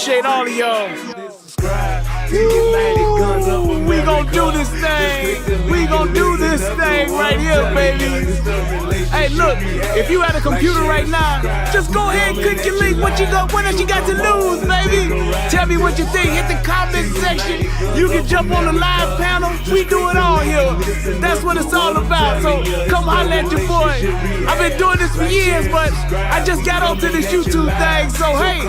Appreciate all of y'all. We gon' do this thing. We gon' do this thing right here, baby. Hey, look, if you at a computer right now, just go ahead and click your link. What else you got to lose, baby? Tell me what you think. Hit the comment section. You can jump on the live panel. We do it all here. That's what it's all about. So come holler at your boy. I've been doing this for years, but I just got onto this YouTube thing. So hey,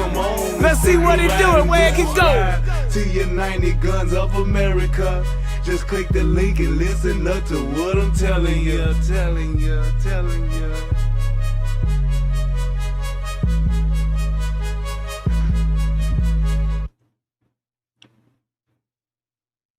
let's see what it do and where it can go. To your 90 guns of America. Just click the link and listen up to what I'm telling you.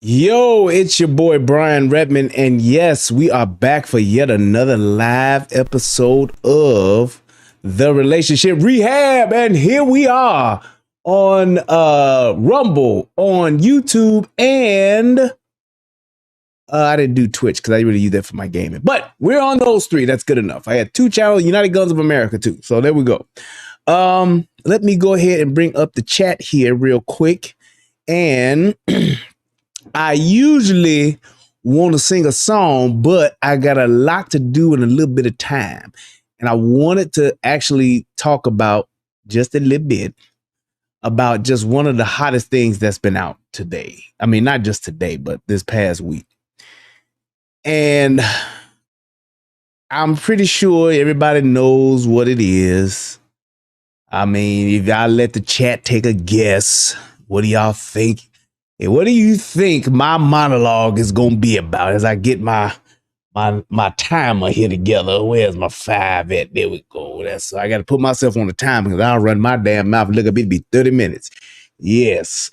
Yo, it's your boy Brian Redmond, and yes, we are back for yet another live episode of The Relationship Rehab, and here we are on Rumble, on YouTube, and I didn't do Twitch because I really use that for my gaming, but we're on those three. That's good enough. I had two channels, United Guns of America too, so there we go. Let me go ahead and bring up the chat here real quick, and I usually want to sing a song, but I got a lot to do in a little bit of time, and I wanted to actually talk about just a little bit about just one of the hottest things that's been out today. I mean, not just today, but this past week. And I'm pretty sure everybody knows what it is. I mean, if I let the chat take a guess, what do y'all think? Hey, what do you think my monologue is going to be about as I get my timer here together? Where's my 5 at? There we go. So I got to put myself on the timer because I'll run my damn mouth. Look, it'll be 30 minutes. Yes.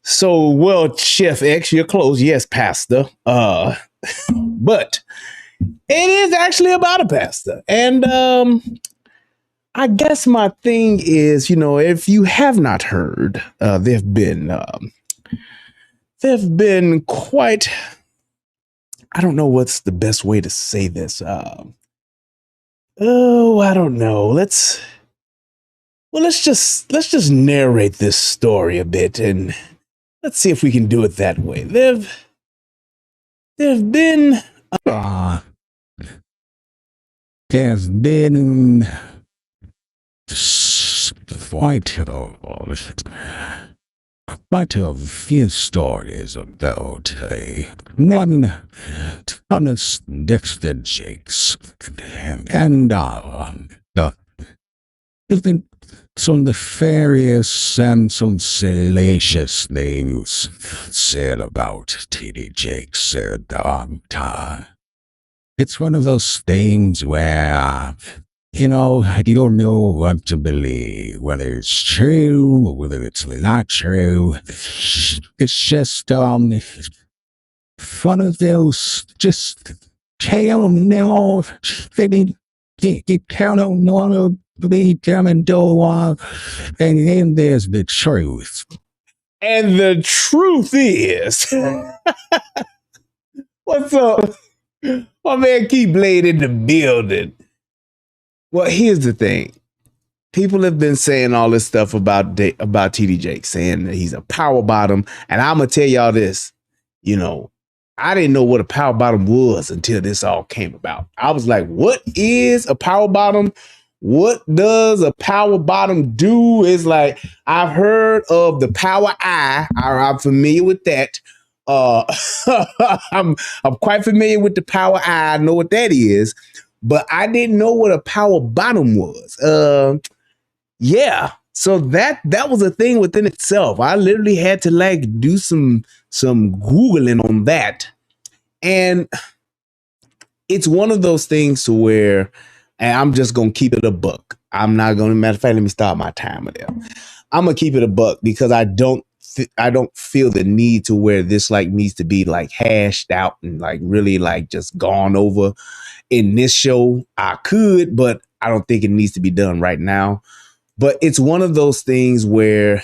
So, well, Chef X, you're close. Yes, Pastor. But it is actually about a pastor. And I guess my thing is, if you have not heard, there have been quite, I don't know what's the best way to say this. I don't know. Let's just narrate this story a bit and let's see if we can do it that way. There've been quite a few stories about a one Thomas Dexter Jakes and some nefarious and some salacious things said about T.D. Jakes. It's one of those things where you don't know what to believe, whether it's true or whether it's not true. It's just one of those just tell no, you count on no be coming door, and then there's the truth. And the truth is, what's up? My man Keith Blade in the building. Well, here's the thing. People have been saying all this stuff about T.D. Jakes, saying that he's a power bottom. And I'm going to tell y'all this, I didn't know what a power bottom was until this all came about. I was like, what is a power bottom? What does a power bottom do? It's like, I've heard of the power eye. I'm familiar with that. I'm quite familiar with the power eye. I know what that is. But I didn't know what a power bottom was. Yeah. So that was a thing within itself. I literally had to do some Googling on that. And it's one of those things to where, and I'm just going to keep it a buck. I'm not going to, matter of fact, let me start my timer there. I'm going to keep it a buck because I don't feel the need to where this needs to be hashed out and really just gone over in this show. I could, but I don't think it needs to be done right now. But it's one of those things where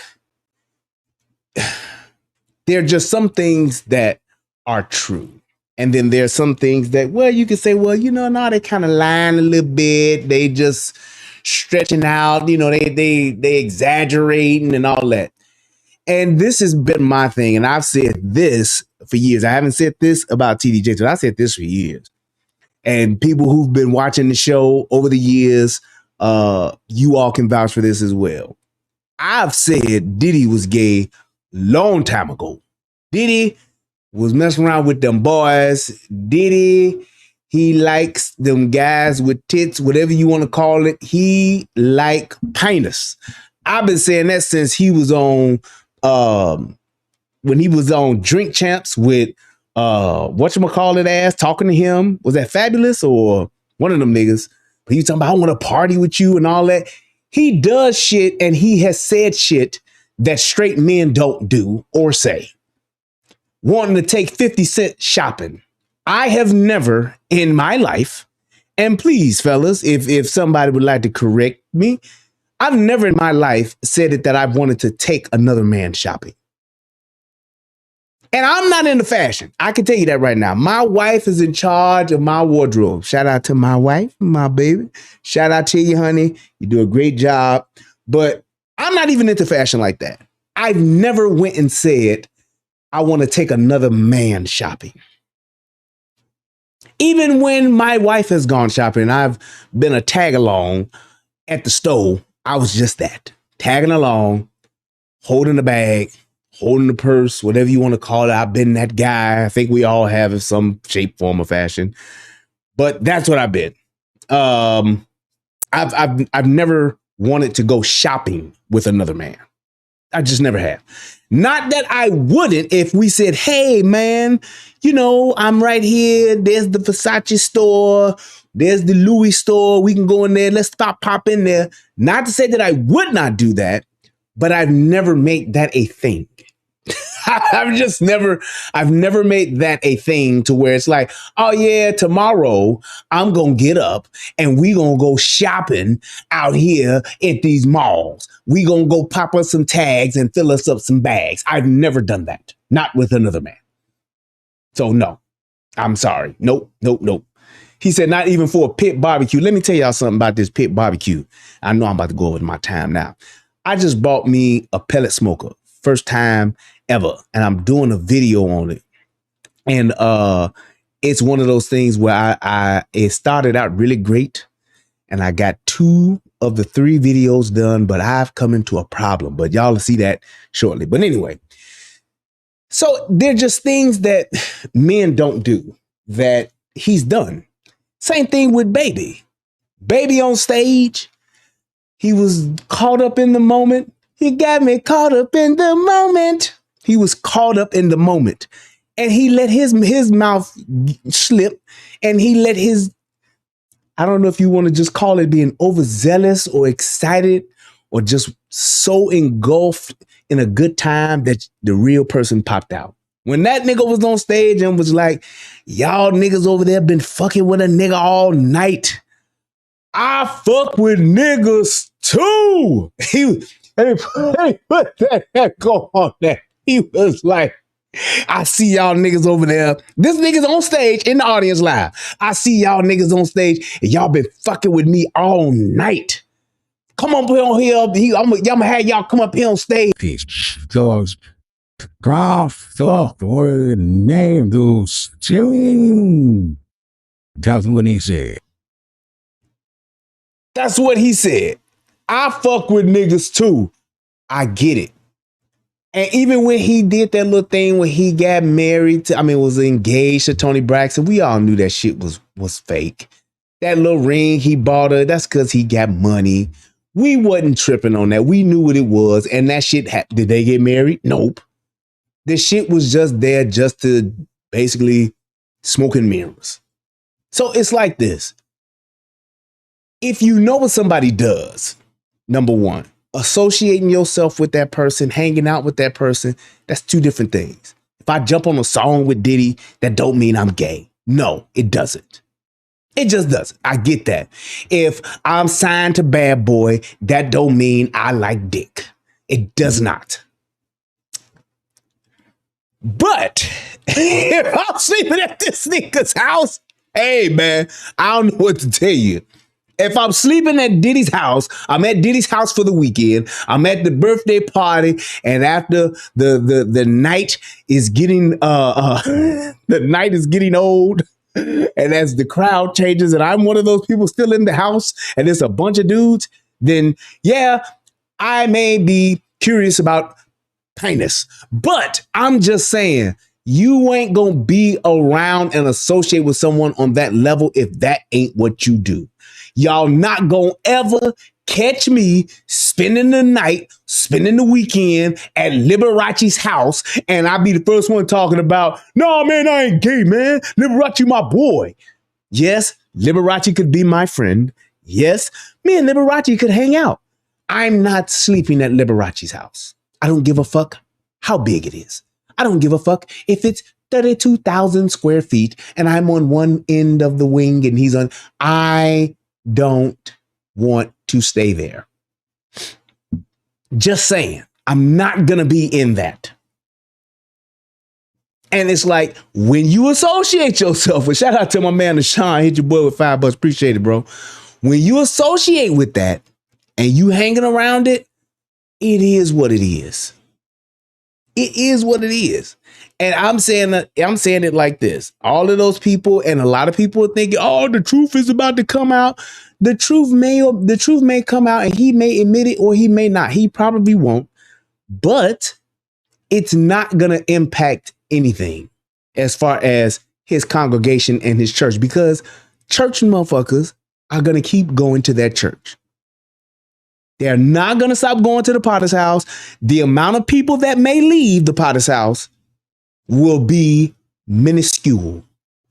there are just some things that are true. And then there's some things that, well, you can say, well, no, they kind of lying a little bit. They just, stretching out, they exaggerating and all that. And this has been my thing, and I've said this for years. I haven't said this about TD Jakes, but I said this for years. And people who've been watching the show over the years, you all can vouch for this as well. I've said Diddy was gay long time ago. Diddy was messing around with them boys. Diddy, he likes them guys with tits, whatever you want to call it. He like penis. I've been saying that since he was on, when he was on Drink Champs with, whatchamacallit ass, talking to him. Was that Fabulous or one of them niggas? But he was talking about, I want to party with you and all that. He does shit, and he has said shit that straight men don't do or say. Wanting to take 50 Cent shopping. I have never in my life, and please, fellas, if somebody would like to correct me, I've never in my life said it that I've wanted to take another man shopping. And I'm not into fashion. I can tell you that right now. My wife is in charge of my wardrobe. Shout out to my wife, my baby. Shout out to you, honey. You do a great job. But I'm not even into fashion like that. I've never went and said, I want to take another man shopping. Even when my wife has gone shopping, I've been a tag along at the store. I was just that. Tagging along, holding the bag, holding the purse, whatever you want to call it. I've been that guy. I think we all have in some shape, form, or fashion. But that's what I've been. I've never wanted to go shopping with another man. I just never have. Not that I wouldn't if we said, hey, man, I'm right here. There's the Versace store. There's the Louis store. We can go in there. Let's pop in there. Not to say that I would not do that, but I've never made that a thing. I've never made that a thing to where it's like, oh yeah, tomorrow I'm going to get up and we going to go shopping out here at these malls. We going to go pop us some tags and fill us up some bags. I've never done that. Not with another man. So no, I'm sorry. Nope. He said, not even for a pit barbecue. Let me tell y'all something about this pit barbecue. I know I'm about to go over my time now. I just bought me a pellet smoker. First time ever. And I'm doing a video on it. And it's one of those things where it started out really great. And I got 2 of the 3 videos done, but I've come into a problem. But y'all will see that shortly. But anyway, so they're just things that men don't do that he's done. Same thing with Baby. Baby on stage, he was caught up in the moment. He got me caught up in the moment. He was caught up in the moment. And he let his mouth slip. And he let I don't know if you want to just call it being overzealous or excited or just so engulfed in a good time that the real person popped out. When that nigga was on stage and was like, y'all niggas over there been fucking with a nigga all night. I fuck with niggas too. He put that echo on that. He was like, I see y'all niggas over there. This nigga's on stage in the audience live. I see y'all niggas on stage and y'all been fucking with me all night. Come on here. I'm gonna have y'all come up here on stage. Those graph the name those chilling. That's what he said. That's what he said. I fuck with niggas too. I get it. And even when he did that little thing when he got married was engaged to Toni Braxton, we all knew that shit was fake. That little ring he bought her, that's because he got money. We wasn't tripping on that. We knew what it was. And that shit, did they get married? Nope. The shit was just there just to basically smoke and mirrors. So it's like this. If you know what somebody does, number one, associating yourself with that person, hanging out with that person, that's 2 different things. If I jump on a song with Diddy, that don't mean I'm gay. No, it doesn't. It just doesn't. I get that. If I'm signed to Bad Boy, that don't mean I like dick. It does not. But if I'm sleeping at this nigga's house, hey man, I don't know what to tell you. If I'm sleeping at Diddy's house, I'm at Diddy's house for the weekend. I'm at the birthday party, and after the night is getting the night is getting old, and as the crowd changes, and I'm one of those people still in the house, and it's a bunch of dudes, then yeah, I may be curious about kindness. But I'm just saying, you ain't gonna be around and associate with someone on that level if that ain't what you do. Y'all not gonna ever catch me spending the night, spending the weekend at Liberace's house, and I'll be the first one talking about, no, man, I ain't gay, man. Liberace, my boy. Yes, Liberace could be my friend. Yes, me and Liberace could hang out. I'm not sleeping at Liberace's house. I don't give a fuck how big it is. I don't give a fuck if it's 32,000 square feet and I'm on one end of the wing and he's on. I don't want to stay there. Just saying, I'm not going to be in that. And it's like, when you associate yourself with, shout out to my man, Deshaun, hit your boy with $5. Appreciate it, bro. When you associate with that and you hanging around it, it is what it is. It is what it is. And I'm saying it like this. All of those people and a lot of people are thinking, oh, the truth is about to come out. The truth may come out and he may admit it or he may not. He probably won't. But it's not going to impact anything as far as his congregation and his church, because church motherfuckers are going to keep going to that church. They're not going to stop going to the Potter's house. The amount of people that may leave the Potter's house will be minuscule.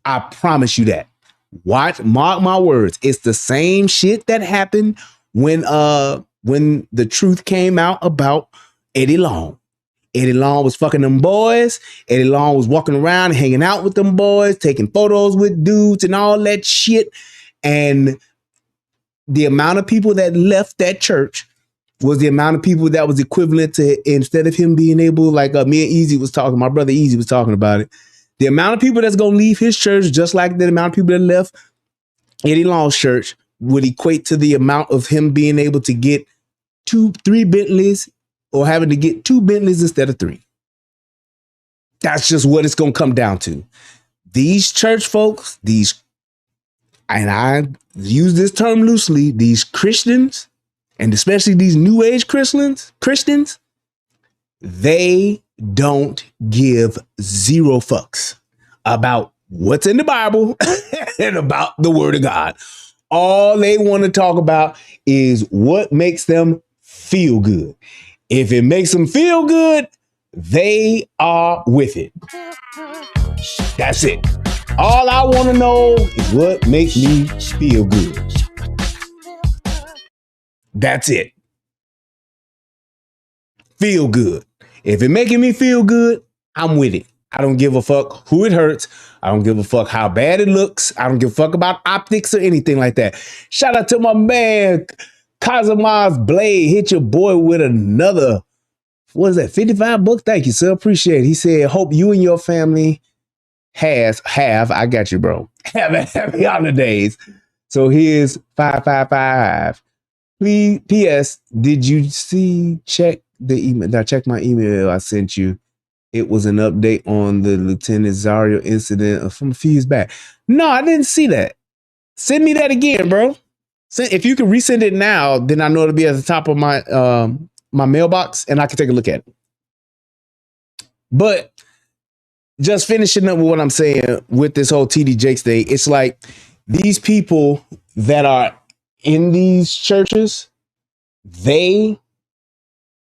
I promise you that. Mark my words. It's the same shit that happened when the truth came out about Eddie Long. Eddie Long was fucking them boys. Eddie Long was walking around and hanging out with them boys, taking photos with dudes and all that shit. And the amount of people that left that church was the amount of people that was equivalent to, instead of him being able, like me and Easy was talking, my brother Easy was talking about it. The amount of people that's going to leave his church, just like the amount of people that left Eddie Long's church, would equate to the amount of him being able to get 3 Bentleys or having to get 2 Bentleys instead of 3. That's just what it's going to come down to. These church folks, and I use this term loosely, these Christians, and especially these New Age Christians, they don't give 0 fucks about what's in the Bible and about the Word of God. All they want to talk about is what makes them feel good. If it makes them feel good, they are with it. That's it. All I want to know is what makes me feel good. That's it. Feel good. If it making me feel good, I'm with it. I don't give a fuck who it hurts. I don't give a fuck how bad it looks. I don't give a fuck about optics or anything like that. Shout out to my man, Kazuma's Blade. Hit your boy with another, what is that, $55? Thank you, sir. Appreciate it. He said, hope you and your family I got you, bro. Have happy holidays. So here's 555. Please, P.S. Did you check the email? Now check my email I sent you. It was an update on the Lieutenant Zario incident from a few years back. No, I didn't see that. Send me that again, bro. If you can resend it now, then I know it'll be at the top of my my mailbox and I can take a look at it. But just finishing up with what I'm saying with this whole TD Jakes thing, it's like these people that are in these churches, they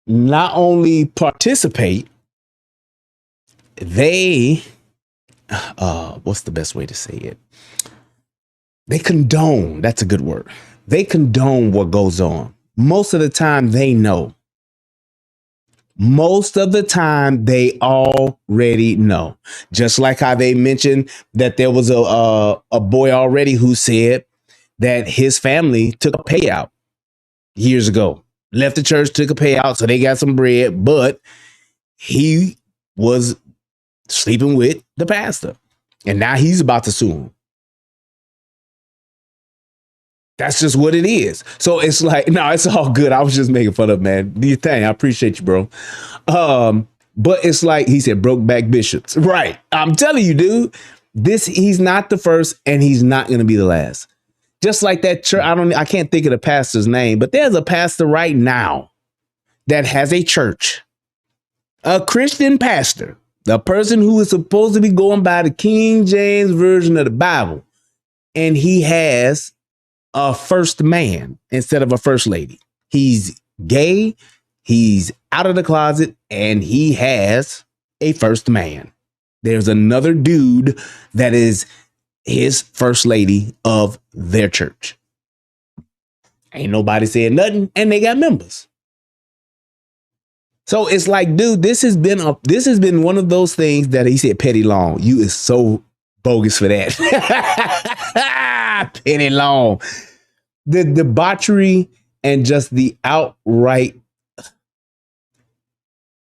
not only participate, they, what's the best way to say it? They condone. That's a good word. They condone what goes on. Most of the time they know. Most of the time they already know. Just like how they mentioned that there was a boy already who said that his family took a payout years ago. Left the church, took a payout, so they got some bread, but he was sleeping with the pastor. And now he's about to sue him. That's just what it is. So it's like, no, it's all good. I was just making fun of, man. Do your thing. I appreciate you, bro. But it's like he said, broke back bishops. Right. I'm telling you, dude, he's not the first and he's not going to be the last. Just like that church. I can't think of the pastor's name, but there's a pastor right now that has a church, a Christian pastor, the person who is supposed to be going by the King James version of the Bible. And he has a first man instead of a first lady. He's gay. He's out of the closet and he has a first man. There's another dude that is his first lady of their church. Ain't nobody saying nothing and they got members. So it's like, dude, this has been one of those things that he said, Petty Long, you is so bogus for that. Petty Long. The debauchery and just the outright,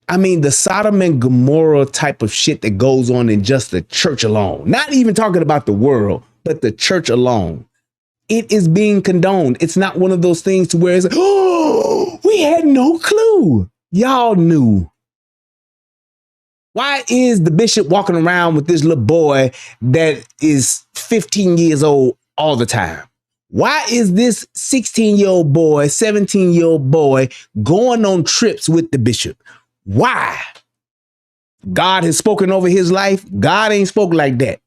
I mean, the Sodom and Gomorrah type of shit that goes on in just the church alone. Not even talking about the world, but the church alone. It is being condoned. It's not one of those things to where it's like, oh, we had no clue. Y'all knew. Why is the bishop walking around with this little boy that is 15 years old all the time? Why is this 16-year-old boy, 17-year-old boy going on trips with the bishop? Why? God has spoken over his life. God ain't spoken like that.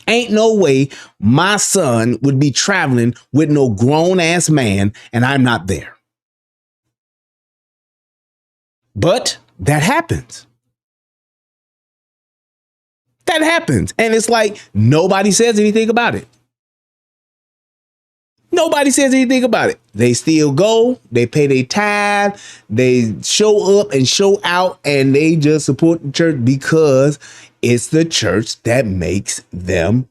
Ain't no way my son would be traveling with no grown-ass man and I'm not there. But that happens. That happens. And it's like nobody says anything about it. Nobody says anything about it. They still go, they pay their tithe, they show up and show out, and they just support the church because it's the church that makes them.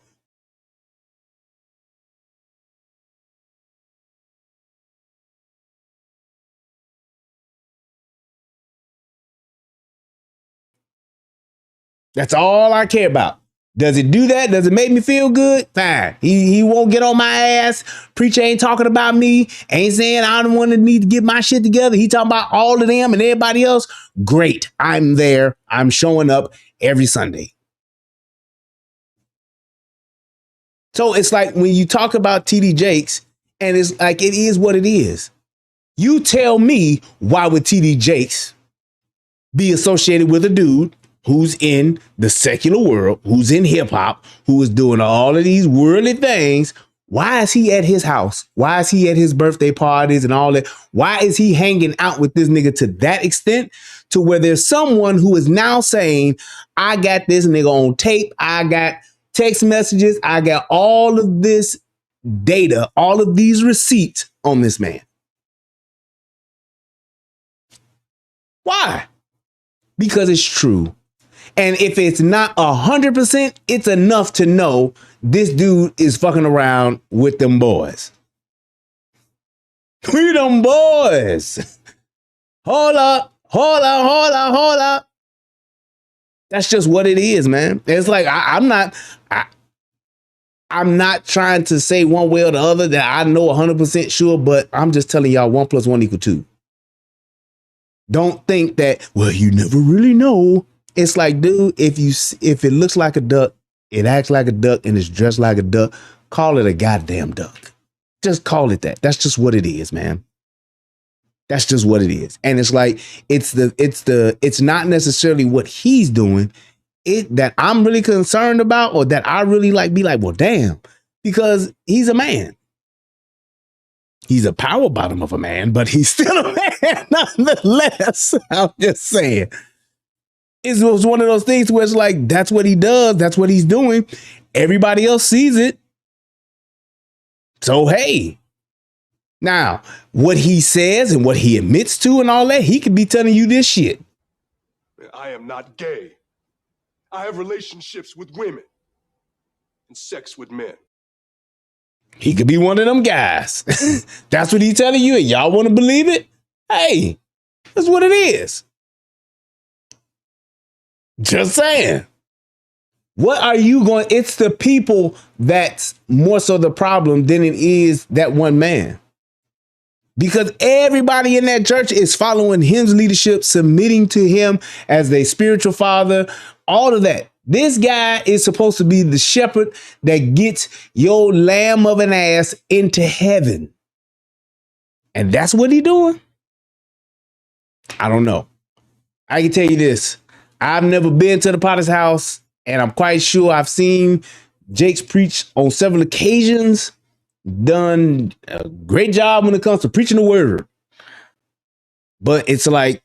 That's all I care about. Does it do that? Does it make me feel good? Fine. He won't get on my ass. Preacher ain't talking about me. Ain't saying I don't want to need to get my shit together. He talking about all of them and everybody else. Great. I'm there. I'm showing up every Sunday. So it's like when you talk about TD Jakes, and it's like it is what it is. You tell me, why would TD Jakes be associated with a dude who's in the secular world, who's in hip hop, who is doing all of these worldly things? Why is he at his house? Why is he at his birthday parties and all that? Why is he hanging out with this nigga to that extent to where there's someone who is now saying, I got this nigga on tape. I got text messages. I got all of this data, all of these receipts on this man. Why? Because it's true. And if it's not 100%, it's enough to know this dude is fucking around with them boys. We them boys. Hold up. That's just what it is, man. It's like I'm not trying to say one way or the other that I know 100% sure, but I'm just telling y'all 1 + 1 = 2. Don't think that, well, you never really know. It's like, dude, if it looks like a duck, it acts like a duck, and it's dressed like a duck, call it a goddamn duck. Just call it that. That's just what it is, man. That's just what it is. And it's like, it's not necessarily what he's doing that I'm really concerned about, or that I really be like, well, damn, because he's a man. He's a power bottom of a man, but he's still a man nonetheless. I'm just saying. It was one of those things where it's like, that's what he does. That's what he's doing. Everybody else sees it. So, hey. Now, what he says and what he admits to and all that, he could be telling you this shit. I am not gay. I have relationships with women and sex with men. He could be one of them guys. That's what he's telling you, and y'all want to believe it? Hey, that's what it is. Just saying. What are you going? It's the people that's more so the problem than it is that one man. Because everybody in that church is following his leadership, submitting to him as their spiritual father, all of that. This guy is supposed to be the shepherd that gets your lamb of an ass into heaven. And that's what he doing? I don't know. I can tell you this. I've never been to the Potter's house, and I'm quite sure I've seen Jake's preach on several occasions. Done a great job when it comes to preaching the word. But it's like,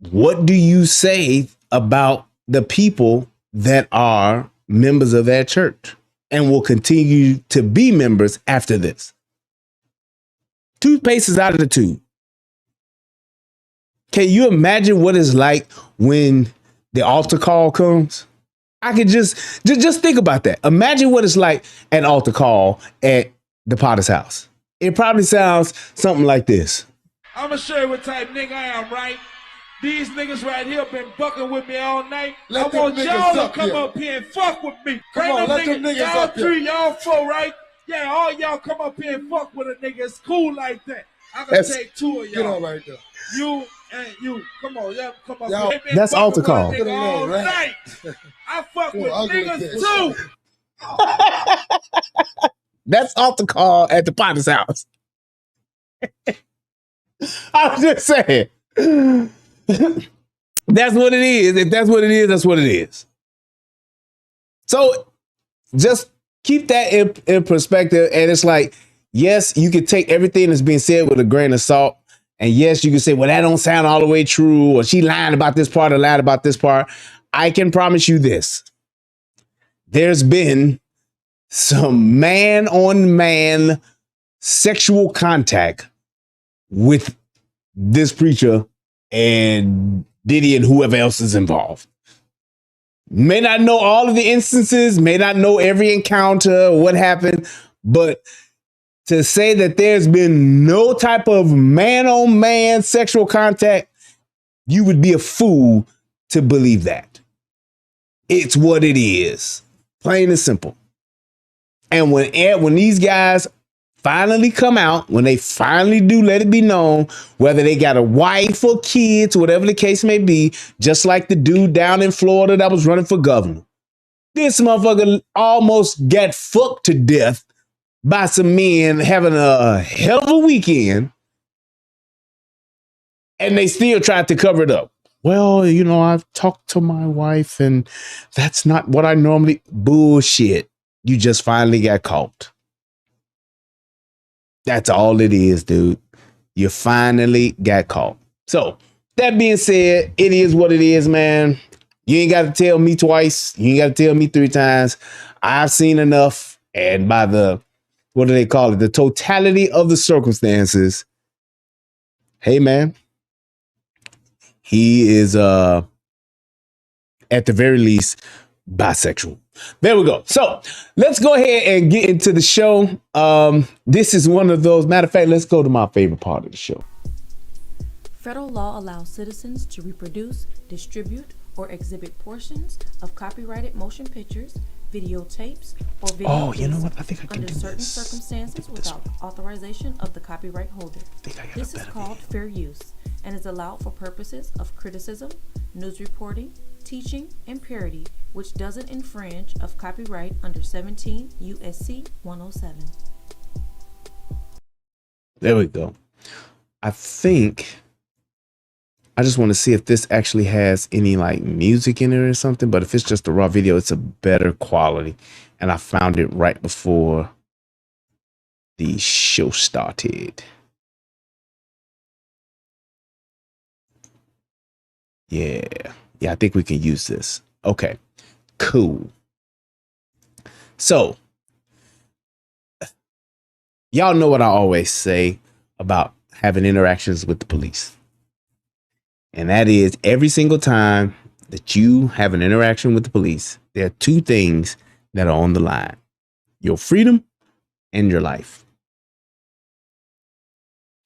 what do you say about the people that are members of that church and will continue to be members after this? Toothpaste is out of the tube. Can you imagine what it's like when the altar call comes? I could just think about that. Imagine what it's like an altar call at the Potter's house. It probably sounds something like this. I'm gonna show you what type nigga I am, right? These niggas right here been bucking with me all night. I want y'all to come up here and fuck with me. Bring them niggas, y'all three, y'all four, right? Yeah, all y'all come up here and fuck with a nigga. It's cool like that. I can take two of y'all. Get on right there. You and you. Come on, y'all come up here. That's altar call. All night. I fuck with niggas too. That's altar call at the Potter's house. I was just saying. That's what it is. If that's what it is, that's what it is. So just keep that in perspective. And it's like, yes, you can take everything that's being said with a grain of salt. And yes, you can say, well, that don't sound all the way true, or she lying about this part or lied about this part. I can promise you this. There's been some man-on-man sexual contact with this preacher and Diddy and whoever else is involved. May not know all of the instances, may not know every encounter, what happened, but to say that there's been no type of man-on-man sexual contact, you would be a fool to believe that. It's what it is. Plain and simple. And when these guys finally come out, when they finally do let it be known, whether they got a wife or kids, whatever the case may be, just like the dude down in Florida that was running for governor. This motherfucker almost got fucked to death by some men having a hell of a weekend, and they still tried to cover it up. Well, you know, I've talked to my wife, and that's not what I normally... Bullshit. You just finally got caught. That's all it is, dude. You finally got caught. So, that being said, it is what it is, man. You ain't got to tell me twice. You ain't got to tell me 3 times. I've seen enough. And by the, what do they call it? The totality of the circumstances. Hey, man. He is, at the very least, bisexual. There we go. So let's go ahead and get into the show. This is one of those. Matter of fact, let's go to my favorite part of the show. Federal law allows citizens to reproduce, distribute, or exhibit portions of copyrighted motion pictures, videotapes, or video Oh, you know what? I think I can under do certain this. circumstances without authorization of the copyright holder. This is called fair use and is allowed for purposes of criticism, news reporting, teaching, and parody, which doesn't infringe of copyright under 17 U.S.C. 107. There we go. I think I just want to see if this actually has any like music in it or something, but if it's just a raw video, it's a better quality. And I found it right before the show started. Yeah, I think we can use this. Okay, cool. So, y'all know what I always say about having interactions with the police. And that is, every single time that you have an interaction with the police, there are 2 things that are on the line: your freedom and your life.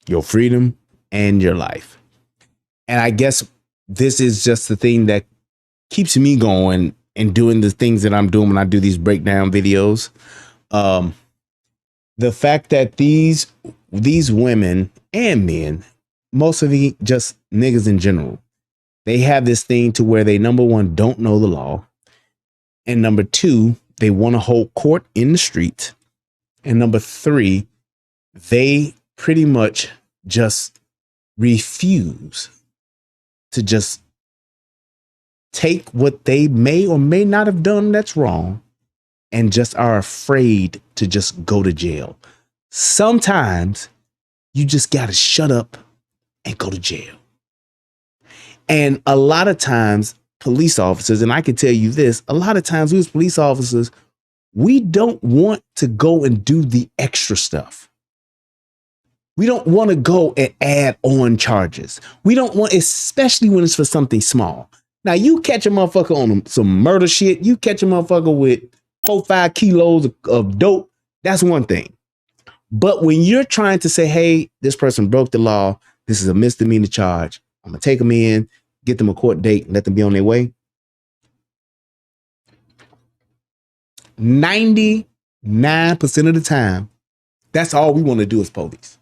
Your freedom and your life. And I guess this is just the thing that keeps me going and doing the things that I'm doing when I do these breakdown videos. The fact that these women and men, most of the just niggas in general, they have this thing to where they, number one, don't know the law. And number two, they want to hold court in the streets. And number three, they pretty much just refuse to just take what they may or may not have done that's wrong and just are afraid to just go to jail. Sometimes you just got to shut up and go to jail. And a lot of times police officers, and I can tell you this, a lot of times we as police officers, we don't want to go and do the extra stuff. We don't want to go and add on charges. We don't want, especially when it's for something small. Now you catch a motherfucker on some murder shit. You catch a motherfucker with 4-5 kilos of dope. That's one thing. But when you're trying to say, hey, this person broke the law, this is a misdemeanor charge, I'm going to take them in, get them a court date, and let them be on their way. 99% of the time, that's all we want to do as police.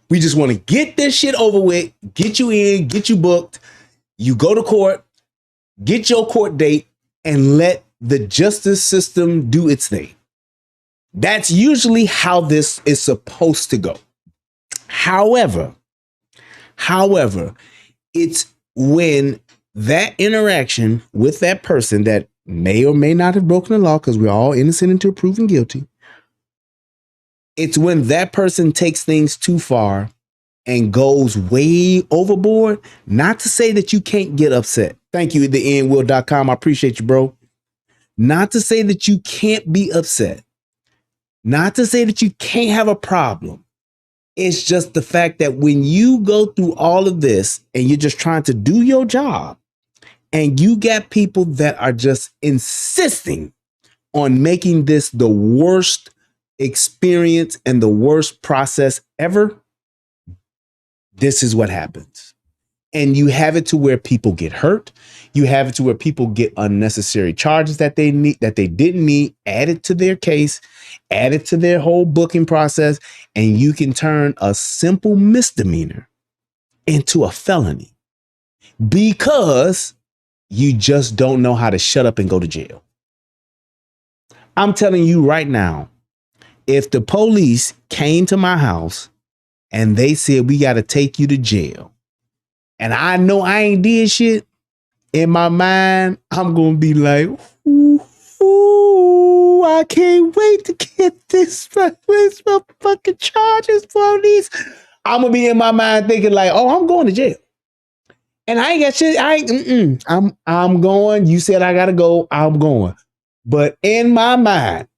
We just want to get this shit over with, get you in, get you booked, you go to court, get your court date, and let the justice system do its thing. That's usually how this is supposed to go. However, it's when that interaction with that person that may or may not have broken the law, because we're all innocent until proven guilty. It's when that person takes things too far and goes way overboard. Not to say that you can't get upset. Thank you, theendwill.com. I appreciate you, bro. Not to say that you can't be upset. Not to say that you can't have a problem. It's just the fact that when you go through all of this and you're just trying to do your job and you got people that are just insisting on making this the worst experience and the worst process ever, this is what happens. And you have it to where people get hurt. You have it to where people get unnecessary charges that they didn't need added to their case, added to their whole booking process, and you can turn a simple misdemeanor into a felony because you just don't know how to shut up and go to jail. I'm telling you right now, if the police came to my house and they said, we got to take you to jail, and I know I ain't did shit, in my mind, I'm going to be like, ooh, I can't wait to get this motherfucking charges for these. I'm going to be in my mind thinking like, oh, I'm going to jail. And I ain't got shit. I'm going. You said I got to go. I'm going. But in my mind,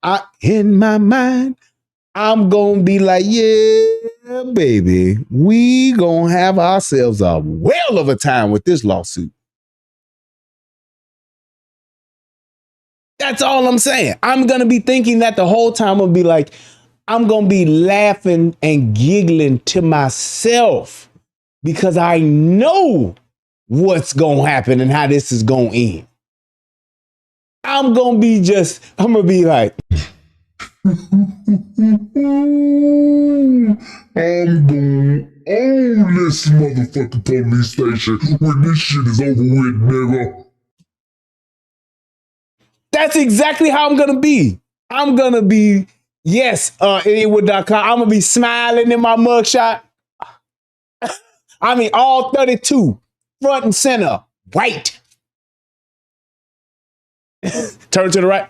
I'm going to be like, yeah, baby, we going to have ourselves a whale of a time with this lawsuit. That's all I'm saying. I'm going to be thinking that the whole time. I'll be like, I'm going to be laughing and giggling to myself because I know what's going to happen and how this is going to end. I'm going to be like, I'm going own this motherfucking police station when this shit is over with, nigga. That's exactly how I'm going to be. I'm going to be, yes, Edward.com. I'm going to be smiling in my mugshot. I mean, all 32, front and center, white. Turn to the right.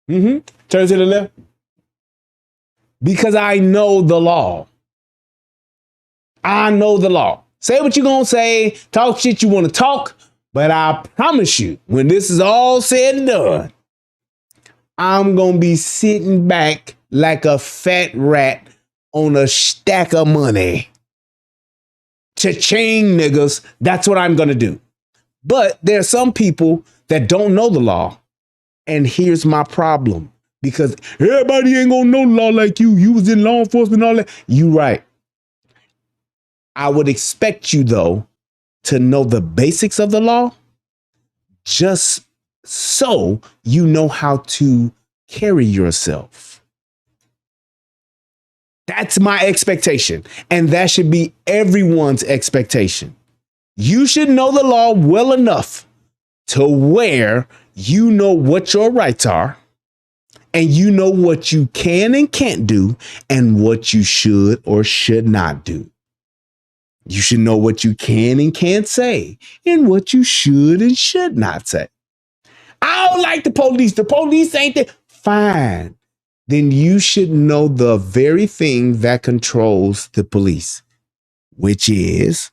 Turn to the left. Because I know the law. I know the law. Say what you're going to say. Talk shit you want to talk. But I promise you, when this is all said and done, I'm going to be sitting back like a fat rat on a stack of money. Cha-ching, niggas. That's what I'm going to do. But there are some people that don't know the law. And here's my problem. Because everybody ain't going to know law like you. You was in law enforcement and all that. You right. I would expect you, though, to know the basics of the law just so you know how to carry yourself. That's my expectation. And that should be everyone's expectation. You should know the law well enough to where you know what your rights are and you know what you can and can't do and what you should or should not do. You should know what you can and can't say and what you should and should not say. I don't like the police. The police ain't there. Fine. Then you should know the very thing that controls the police, which is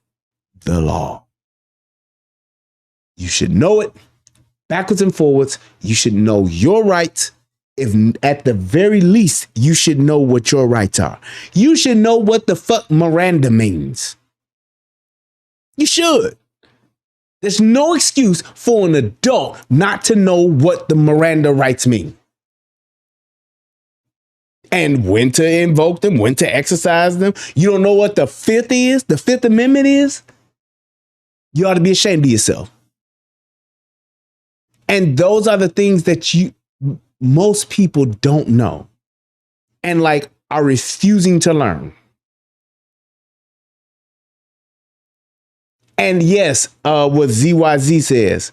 the law. You should know it backwards and forwards. You should know your rights. If at the very least, you should know what your rights are. You should know what the fuck Miranda means. You should. There's no excuse for an adult not to know what the Miranda rights mean. And when to invoke them, when to exercise them. You don't know what the fifth is, the Fifth Amendment is. You ought to be ashamed of yourself. And those are the things that most people don't know and like are refusing to learn. And yes, what ZYZ says,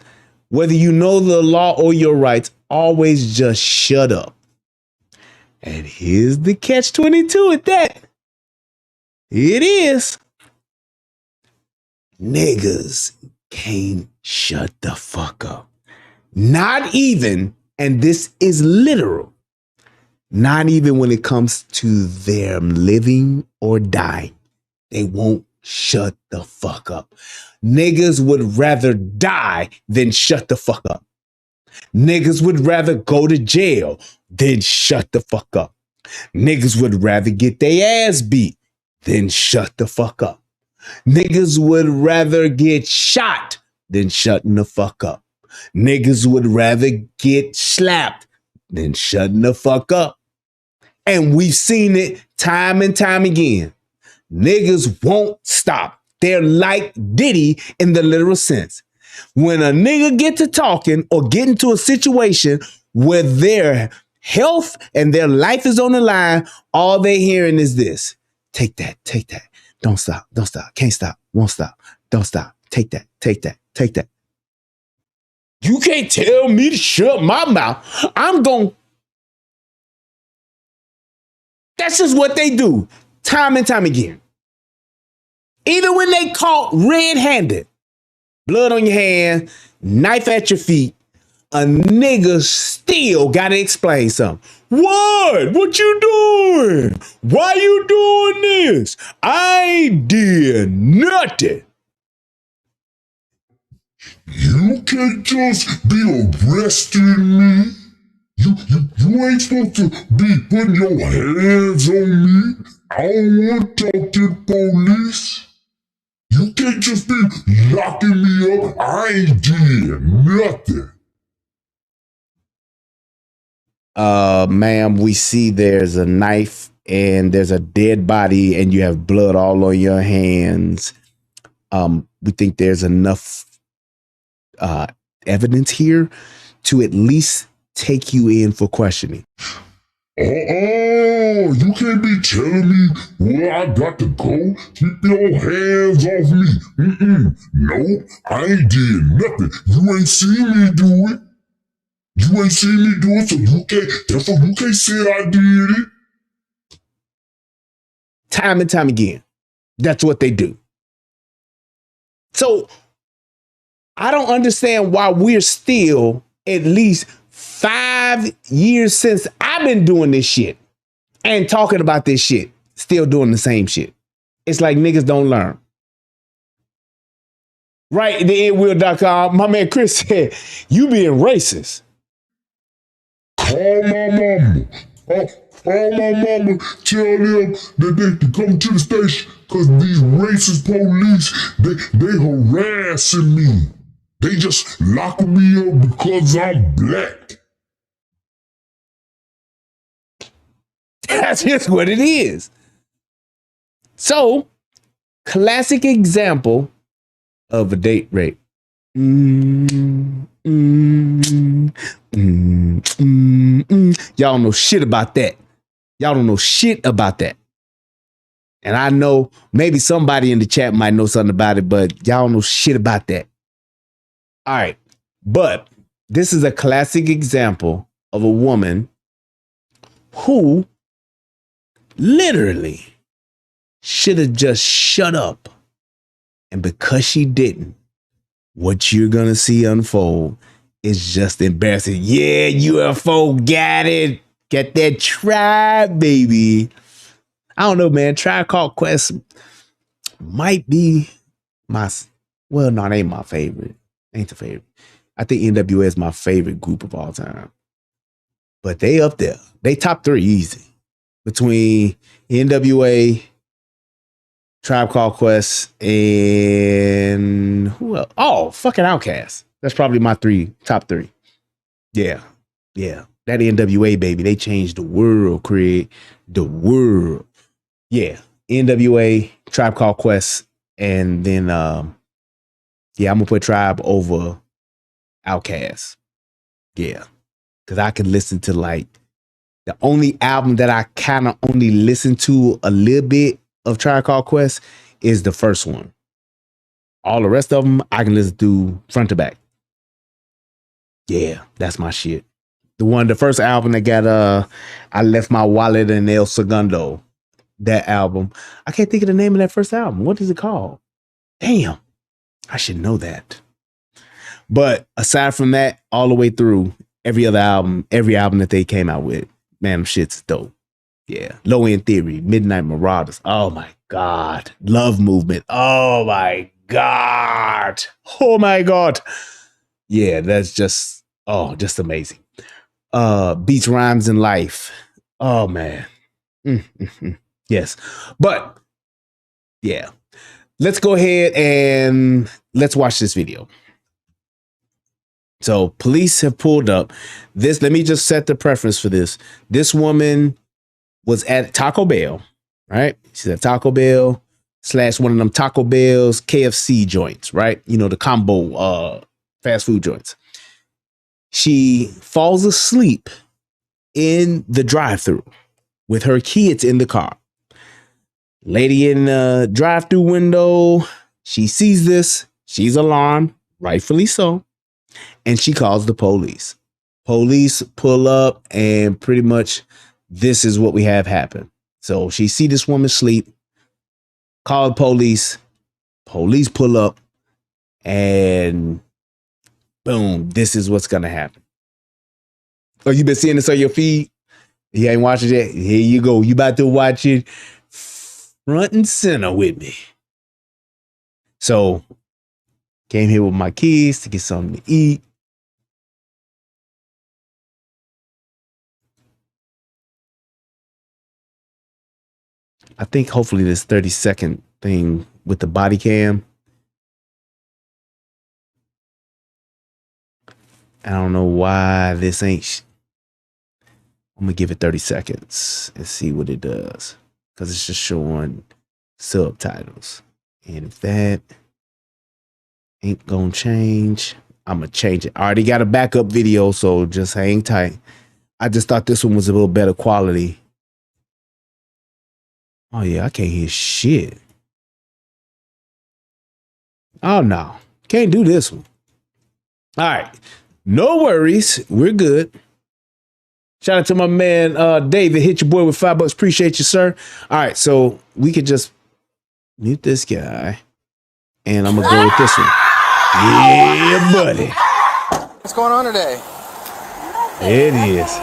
whether you know the law or your rights, always just shut up. And here's the catch-22 at that. It is. Niggas can't shut the fuck up. Not even, and this is literal, not even when it comes to them living or dying. They won't shut the fuck up. Niggas would rather die than shut the fuck up. Niggas would rather go to jail than shut the fuck up. Niggas would rather get their ass beat than shut the fuck up. Niggas would rather get shot than shutting the fuck up. Niggas would rather get slapped than shutting the fuck up. And we've seen it time and time again. Niggas won't stop. They're like Diddy in the literal sense. When a nigga get to talking or get into a situation where their health and their life is on the line, all they're hearing is this. Take that, take that. Don't stop, can't stop, won't stop, don't stop. Take that, take that, take that. You can't tell me to shut my mouth. I'm going. That's just what they do time and time again. Even when they caught red-handed, blood on your hand, knife at your feet, a nigga still gotta explain something. What? What you doing? Why you doing this? I ain't did nothing. You can't just be arresting me. You ain't supposed to be putting your hands on me. I don't want to talk to the police. You can't just be locking me up. I ain't did nothing. Ma'am, we see there's a knife and there's a dead body and you have blood all on your hands. We think there's enough evidence here to at least take you in for questioning. You can't be telling me where I got to go. Keep your hands off me. No, I ain't did nothing. You ain't seen me do it. You ain't seen me do it, so therefore you can't say I did it. Time and time again. That's what they do. So I don't understand why we're still at least 5 years since I've been doing this shit and talking about this shit, still doing the same shit. It's like niggas don't learn. Right, the edwill.com, my man Chris said, you being racist. Call my mama. Call my mama. Tell them that they come to the station because these racist police, they harassing me. They just locking me up because I'm black. That's just what it is. So, classic example of a date rape. Y'all don't know shit about that. Y'all don't know shit about that. And I know maybe somebody in the chat might know something about it, but y'all don't know shit about that. All right. But this is a classic example of a woman who literally should have just shut up. And because she didn't, what you're going to see unfold is just embarrassing. Yeah, UFO got it. Get that tribe, baby. I don't know, man. Tribe Called Quest might be my, well, no, it ain't my favorite. Ain't the favorite. I think NWA is my favorite group of all time. But they up there. They top 3 easy. Between NWA, Tribe Called Quest, and who else? Oh, fucking Outkast. That's probably my top 3. Yeah. That NWA, baby. They changed the world, Craig. The world. Yeah. NWA, Tribe Called Quest, and then I'm gonna put Tribe over Outkast. Yeah. Cause I can listen to like the only album that I kind of only listen to a little bit of Tribe Called Quest is the first one. All the rest of them I can listen to front to back. Yeah, that's my shit. The first album that got I Left My Wallet in El Segundo. That album. I can't think of the name of that first album. What is it called? Damn. I should know that. But aside from that, all the way through, every album that they came out with, man, them shit's dope. Yeah. Low End Theory, Midnight Marauders. Oh my God. Love Movement. Oh my God. Oh my God. Yeah, that's just amazing. Beats, Rhymes, and Life. Oh man. Yes. But yeah. Let's go ahead and let's watch this video. So police have pulled up. Let me just set the preference for this. This woman was at Taco Bell, right? She's at Taco Bell / one of them Taco Bell's KFC joints, right? You know, the combo fast food joints. She falls asleep in the drive-thru with her kids in the car. Lady in the drive-thru window, she sees this. She's alarmed, rightfully so. And she calls the police. Police pull up and pretty much this is what we have happen. So she see this woman sleep, call the police. Police pull up and boom, this is what's going to happen. Oh, you been seeing this on your feed? You ain't watching it? Here you go. You about to watch it front and center with me. So came here with my kids to get something to eat. I think hopefully this 30-second thing with the body cam. I don't know why this ain't. I'm going to give it 30 seconds and see what it does. Because it's just showing subtitles. And if that ain't going to change, I'm going to change it. I already got a backup video, so just hang tight. I just thought this one was a little better quality. Oh, yeah, I can't hear shit. Oh, no. Can't do this one. All right. No worries. We're good. Shout out to my man, David. Hit your boy with $5. Appreciate you, sir. All right. So we could just mute this guy. And I'm going to go with this one. Yeah, buddy. What's going on today? It is.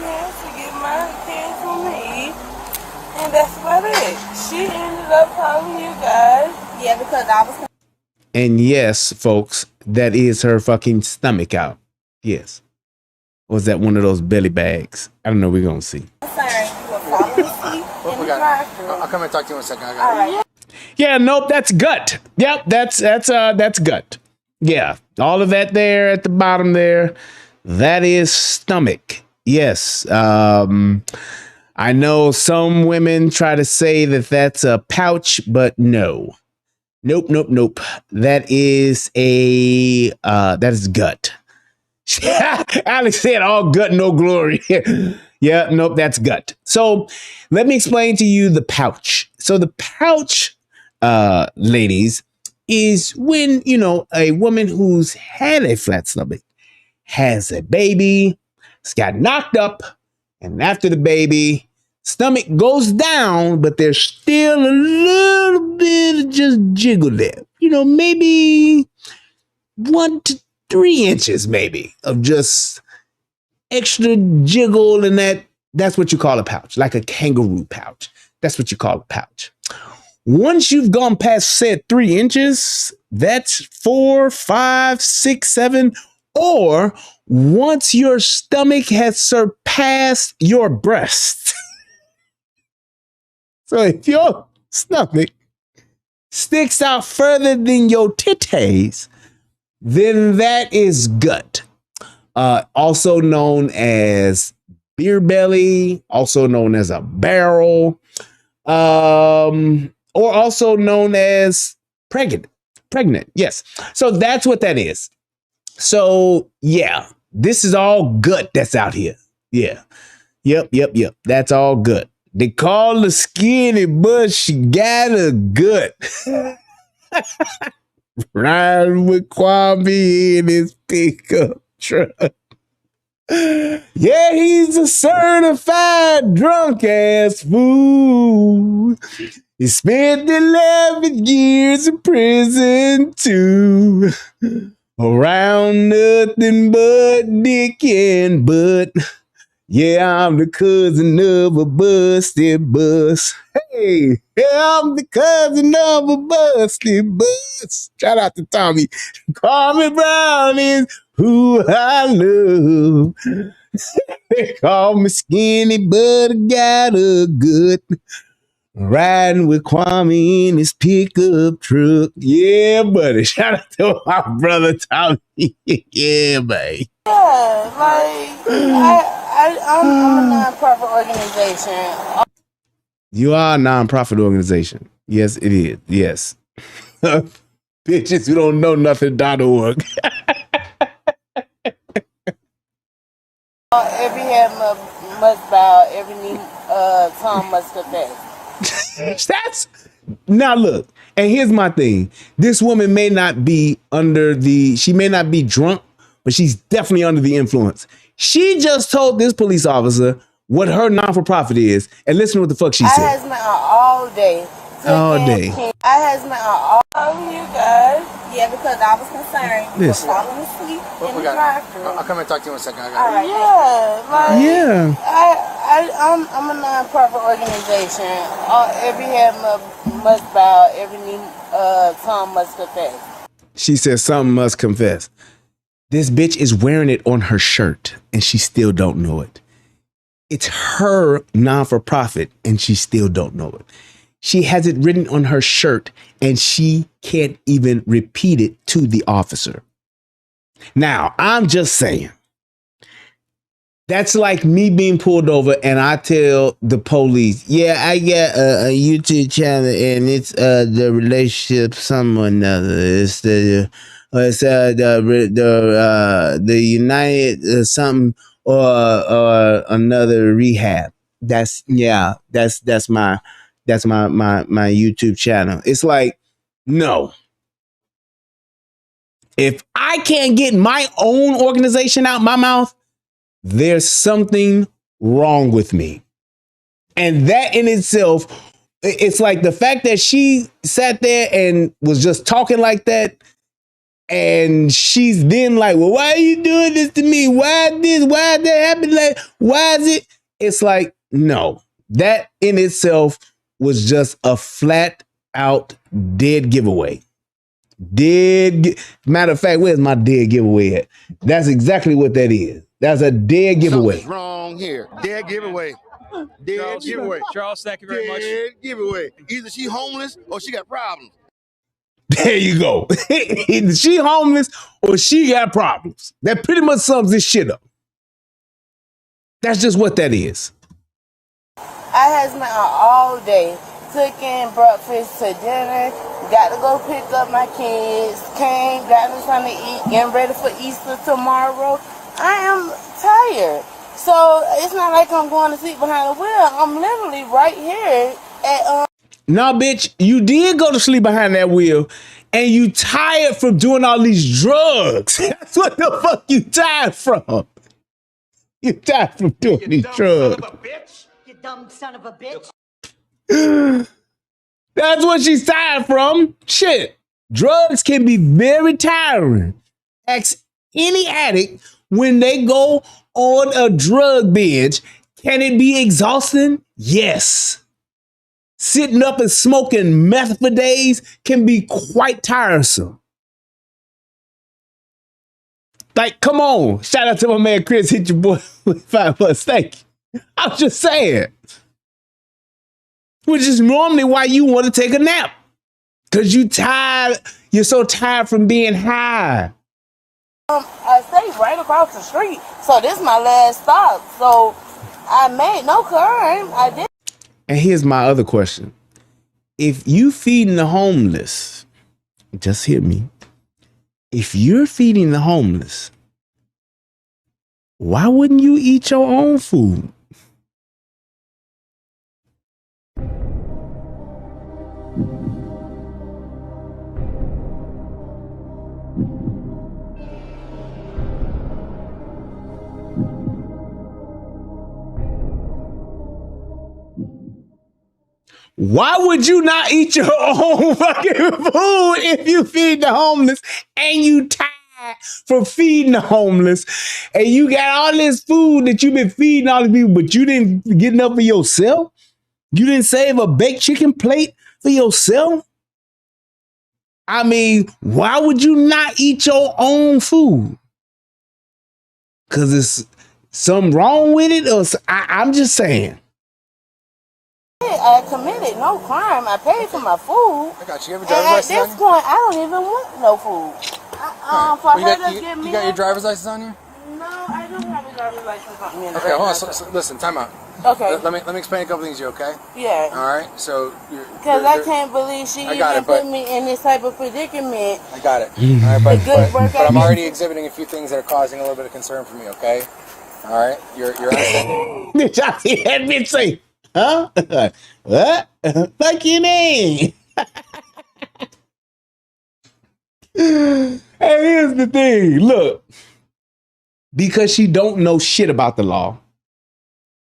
And that's about it. She ended up calling you guys. Yeah, because I was. And yes, folks, that is her fucking stomach out. Yes. Or was that one of those belly bags? I don't know. We're going to see. Sorry, you were falling asleep in the drive-thru. I'll come and talk to you in a second. All right. Yeah, nope, that's gut. Yep, that's gut. Yeah, all of that there at the bottom there, that is stomach. Yes. I know some women try to say that that's a pouch, but no. Nope. That is gut. Alex said all gut, no glory. Yeah, nope, that's gut. So let me explain to you the pouch. So the pouch, ladies, is when, a woman who's had a flat stomach has a baby, it's got knocked up, and after the baby, stomach goes down, but there's still a little bit of just jiggle there. Maybe 1 to 3 inches, maybe, of just extra jiggle, and that's what you call a pouch, like a kangaroo pouch. That's what you call a pouch. Once you've gone past said 3 inches, that's 4, 5, 6, 7, or once your stomach has surpassed your breast. So if your stomach sticks out further than your titties, then that is gut. Also known as beer belly, also known as a barrel, or also known as pregnant. Yes. So that's what that is. So yeah, this is all gut that's out here. Yeah. Yep. That's all gut. They call her skinny, but she got a gut. Riding with Kwame in his pickup truck. Yeah, he's a certified drunk ass fool. He spent 11 years in prison too. Around nothing but dick and butt. Yeah, I'm the cousin of a busted bus. Hey, I'm the cousin of a busted bus. Shout out to Tommy. Kwame Brown is who I love. They call me skinny, but I got a good. Riding with Kwame in his pickup truck. Yeah, buddy. Shout out to my brother Tommy. Yeah, man. Yeah, I'm a non-profit organization. You are a non-profit organization. Yes, it is. Yes. Bitches who don't know nothing.org. Every head must bow, every knee tongue must confess. That's now look, and here's my thing. This woman may not be she may not be drunk, but she's definitely under the influence. She just told this police officer what her non-for-profit is, and listen to what the fuck she said. I has been out all day. All day. I has been out all you guys. Yeah, because I was concerned. Listen. Falling asleep in the drive-thru. I'll come and talk to you in a second. All right. Yeah, I'm a non-profit organization. Every head must bow, every knee tongue must confess. She says something must confess. This bitch is wearing it on her shirt, and she still don't know it. It's her non-for-profit, and she still don't know it. She has it written on her shirt, and she can't even repeat it to the officer. Now, I'm just saying, that's like me being pulled over, and I tell the police, yeah, I got a YouTube channel, and it's the relationship someone other. It's the United something or another rehab. That's my YouTube channel. It's like, no. If I can't get my own organization out my mouth, there's something wrong with me. And that in itself, it's like the fact that she sat there and was just talking like that. And she's then like, well, why are you doing this to me? Why this? Why that happened? Like, why is it? It's like, no, that in itself was just a flat out dead giveaway. Matter of fact, where's my dead giveaway at? That's exactly what that is. That's a dead giveaway. Something's wrong here. Dead giveaway. Dead giveaway. Charles, thank you very much. Dead giveaway. Either she homeless or she got problems. There you go. Either she homeless or she got problems. That pretty much sums this shit up. That's just what that is. I has been out all day, cooking breakfast to dinner, got to go pick up my kids, came, got me something to eat, getting ready for Easter tomorrow. I am tired. So it's not like I'm going to sleep behind the wheel. I'm literally right here at Nah, bitch, you did go to sleep behind that wheel and you tired from doing all these drugs. That's what the fuck you tired from. You tired from doing these drugs. You dumb son of a bitch. That's what she's tired from. Shit. Drugs can be very tiring. Ask any addict when they go on a drug binge. Can it be exhausting? Yes. Sitting up and smoking meth for days can be quite tiresome. Like, come on. Shout out to my man Chris. Hit your boy with $5. Thank you. I'm just saying. Which is normally why you want to take a nap. Because you tired. You're so tired from being high. I stay right across the street. So this is my last stop. So I made no crime. I did. And here's my other question. If you feeding the homeless, just hear me. If you're feeding the homeless, why wouldn't you eat your own food? Why would you not eat your own fucking food if you feed the homeless and you tired from feeding the homeless and you got all this food that you've been feeding all these people, but you didn't get enough for yourself? You didn't save a baked chicken plate for yourself? I mean, why would you not eat your own food? Because it's something wrong with it? Or I'm just saying. I committed no crime. I paid for my food. I got you. You have a And driver's at license this on you? point, I don't even want no food. For her to give me You got your driver's license on you? No, I don't have a driver's license on me. Okay, hold on. So listen, time out. Okay. Let me explain a couple things to you, okay? Yeah. All right. So Because I can't believe she even put me in this type of predicament. I got it. All right, but I'm I already exhibiting a few things that are causing a little bit of concern for me, okay? All right. You're understanding. Did y'all see that bitch say, huh? What? Fuck you mean? And here's the thing. Look, because she don't know shit about the law,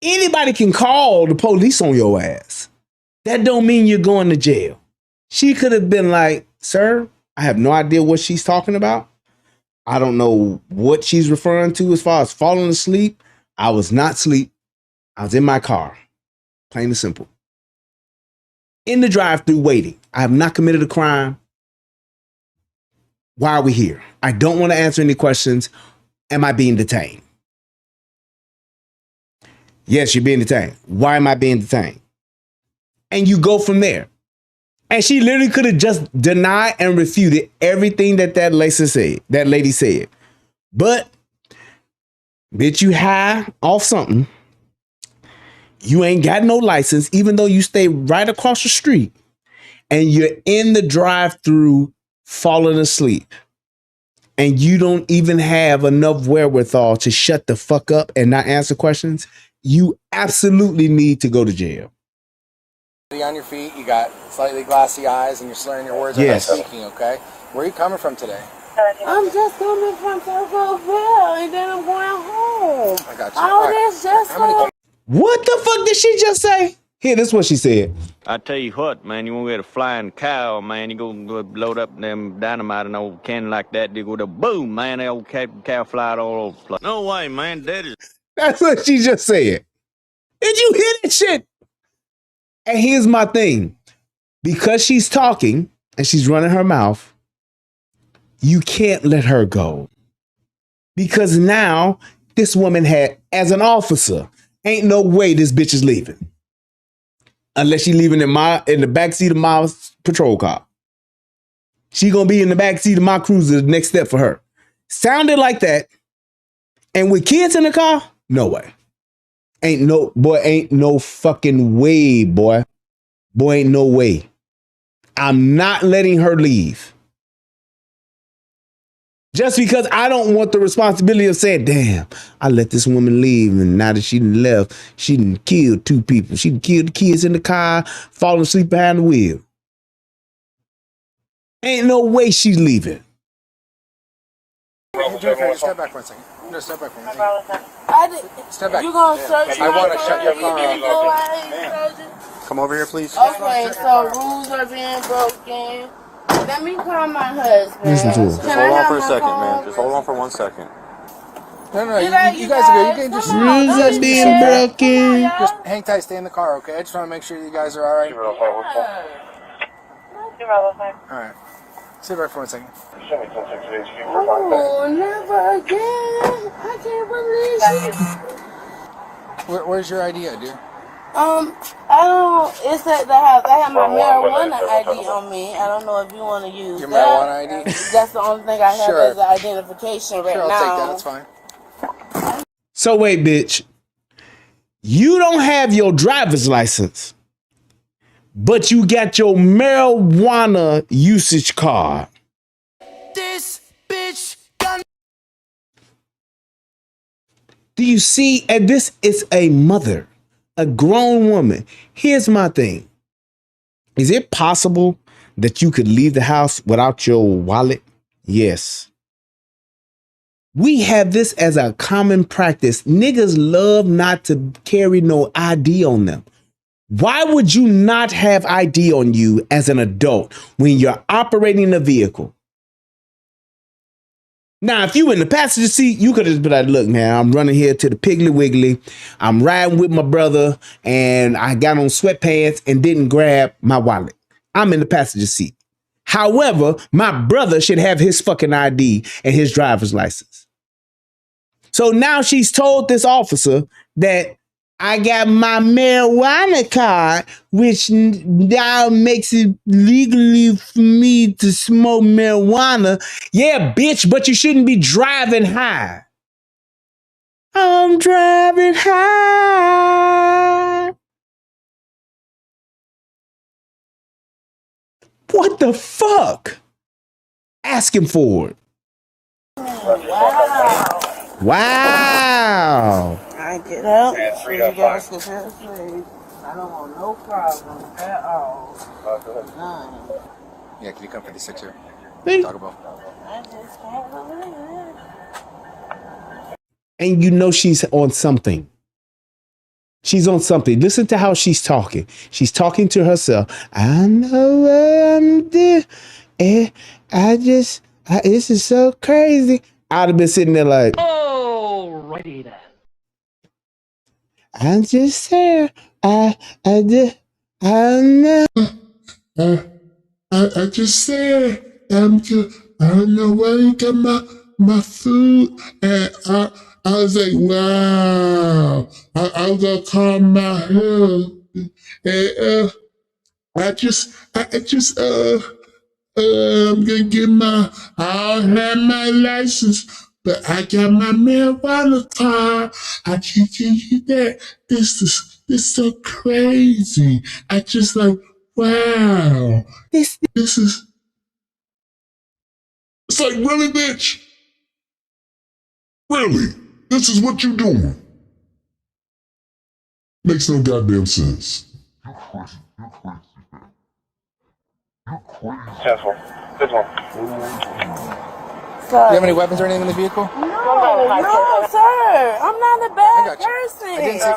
anybody can call the police on your ass. That don't mean you're going to jail. She could have been like, sir, I have no idea what she's talking about. I don't know what she's referring to as far as falling asleep. I was not asleep. I was in my car. Plain and simple. In the drive-thru waiting. I have not committed a crime. Why are we here? I don't want to answer any questions. Am I being detained? Yes, you're being detained. Why am I being detained? And you go from there. And she literally could have just denied and refuted everything that lady said. But, bitch, you high off something. You ain't got no license, even though you stay right across the street. And you're in the drive-thru falling asleep. And you don't even have enough wherewithal to shut the fuck up and not answer questions. You absolutely need to go to jail. On your feet, you got slightly glassy eyes, and you're slurring your words Yes. as you're speaking, okay? Where are you coming from today? I'm just coming from Circleville, and then I'm going home. I got you. All this just so... What the fuck did she just say? Here, this is what she said. I tell you what, man, you want to get a flying cow, man, you go load up them dynamite in an old cannon like that, you go to boom, man, the old cow fly all over the place. No way, man, that is... That's what she just said. Did you hear that shit? And here's my thing. Because she's talking and she's running her mouth, you can't let her go. Because now this woman had, as an officer, ain't no way this bitch is leaving. Unless she leaving in the backseat of my patrol car. She gonna be in the backseat of my cruiser, the next step for her. Sounded like that. And with kids in the car, no way. Ain't no fucking way, boy. Boy, ain't no way. I'm not letting her leave. Just because I don't want the responsibility of saying, damn, I let this woman leave, and now that she done left, she done killed 2 people. She done killed the kids in the car, falling asleep behind the wheel. Ain't no way she's leaving. Jennifer, step back for a second. No, step back for a second. Step back. You gonna search I want to shut your car off. Come over here, please. Okay, so rules are being broken. Let me call my husband. Listen to her. Just hold on for a second, man. Just hold on for 1 second. No, you guys are good. You can just... Rules are being broken. Just hang tight, stay in the car, okay? I just want to make sure you guys are all right. All right. Sit back for 1 second. Oh, never again. I can't believe it. Where's your ID at, dear? I don't. It's at the house. I have my marijuana ID on me. I don't know if you want to use your that. Marijuana ID? That's the only thing I have Sure. as an identification right I'll now. take that. That's fine. So wait, bitch. You don't have your driver's license, but you got your marijuana usage card. This bitch done. Do you see? And this is a mother, a grown woman. Here's my thing. Is it possible that you could leave the house without your wallet? Yes. We have this as a common practice. Niggas love not to carry no ID on them. Why would you not have ID on you as an adult when you're operating a vehicle? Now, if you in the passenger seat, you could just be like, look, man, I'm running here to the Piggly Wiggly. I'm riding with my brother and I got on sweatpants and didn't grab my wallet. I'm in the passenger seat. However, my brother should have his fucking ID and his driver's license. So now she's told this officer that I got my marijuana card, which now makes it legally for me to smoke marijuana. Yeah, bitch, but you shouldn't be driving high. I'm driving high. What the fuck? Asking for it. Wow. I get up. You guys can have sleep. I don't want no problem at all. None. Yeah, can you come for the 6 here? Hey. Talk about. I just can't believe it. And you know she's on something. She's on something. Listen to how she's talking. She's talking to herself. I know I'm there. And this is so crazy. I'd have been sitting there like, Alrighty then. I'm just saying. I know. I just said, I don't know where you got my food. And I was like, wow. I was gonna call my husband. And I'm gonna get I don't have my license, but I got my marijuana card. I can give you that. This is so crazy. I just like, wow. This is, it's like, really, bitch? Really? This is what you doing? Makes no goddamn sense. Careful. Good one. Do you have any weapons or anything in the vehicle? No, sir. I'm not a bad person. I didn't say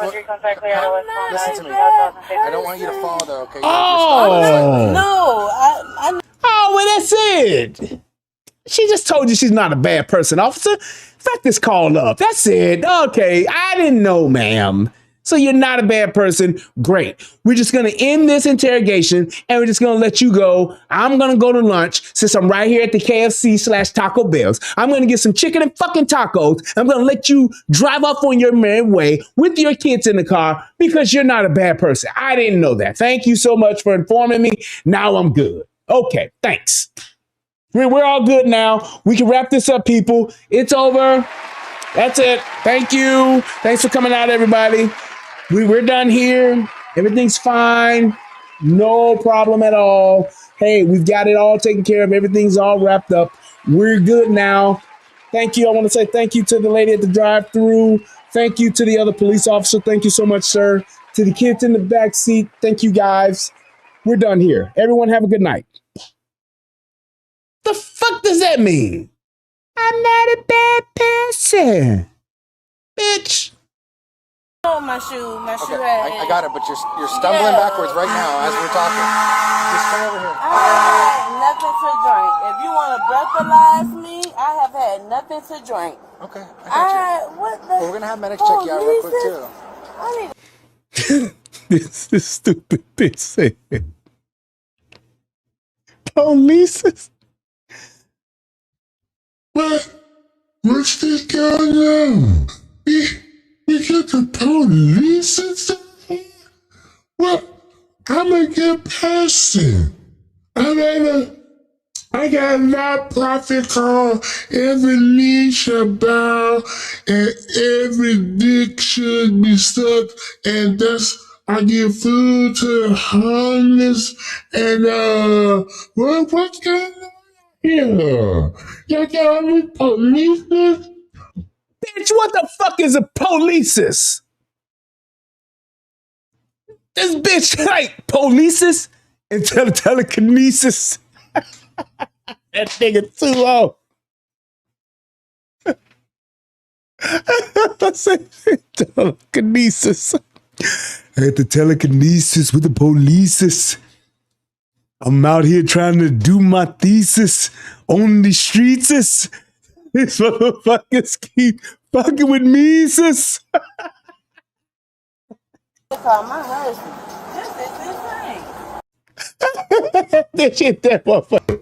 listen to me. I don't want you to fall though, okay? Oh. No, I Oh, well, that's it. She just told you she's not a bad person, officer. Fuck this call up. That's it. Okay, I didn't know, ma'am. So you're not a bad person. Great. We're just going to end this interrogation and we're just going to let you go. I'm going to go to lunch since I'm right here at the KFC/Taco Bell's. I'm going to get some chicken and fucking tacos. I'm going to let you drive off on your merry way with your kids in the car because you're not a bad person. I didn't know that. Thank you so much for informing me. Now I'm good. Okay, thanks. We're all good now. We can wrap this up, people. It's over. That's it. Thank you. Thanks for coming out, everybody. We're done here. Everything's fine. No problem at all. Hey, we've got it all taken care of. Everything's all wrapped up. We're good now. Thank you. I want to say thank you to the lady at the drive-thru. Thank you to the other police officer. Thank you so much, sir. To the kids in the back seat. Thank you, guys. We're done here. Everyone have a good night. The fuck does that mean? I'm not a bad person. Bitch. Oh, my shoe. My shoe Okay, I got it, but you're stumbling backwards right now as we're talking. Just come over here. I have had nothing to drink. If you want to breathalyze me, I have had nothing to drink. Okay, I got you. What the? Well, we're gonna have medics check you out real quick too. I need. This is stupid bitch said. Police. What's this going on? We get the police and stuff here? Well, I'm a good person. I got a non-profit called Every Knee Shall Bow and Every Dick Should Be Sucked, and I give food to the homeless and what's going on here? Y'all got all these police? Bitch, what the fuck is a policeus? This bitch like policeus and telekinesis. That nigga too low. I said telekinesis. I had the telekinesis with the policeus. I'm out here trying to do my thesis on the streets. These motherfuckers keep fucking with me, sis. Call my husband. This shit, that motherfucker.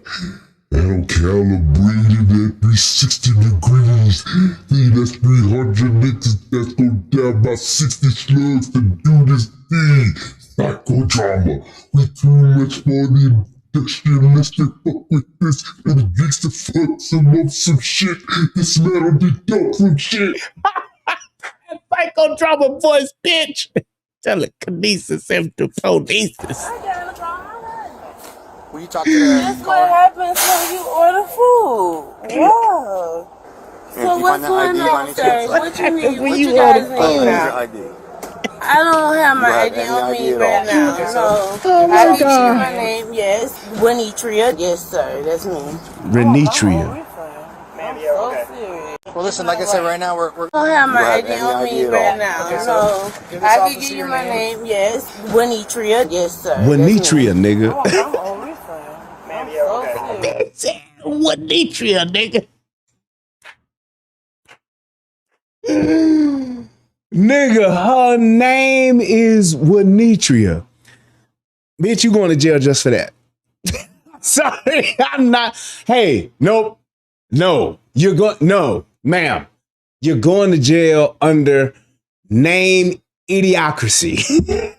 And calibrated at 360 degrees. That's 300 niggas that's go down by 60 slugs to do this thing. Psychodrama. We too much for the industrialistic fuck with this. And it gets to fuck some shit. This metal be dope some shit. Psychodrama voice, bitch. Telekinesis and the police. Will you talk to the That's what happens when you order food. Wow. So what's going on, sir? What you need? What you guys need now? I don't have my ID on me right now. No. I give you my name, yes. Winitria. Yes, sir. That's me. Renitria. Well, listen, like I said, right now we're I don't have my ID on me right now. No. I can give you my name, yes. Winitria. Yes, sir. Winitria, nigga. Winitria, nigga. Nigga, her name is Winitria. Bitch, you going to jail just for that. Sorry, I'm not. Hey, nope. No, no, ma'am. You're going to jail under name idiocracy.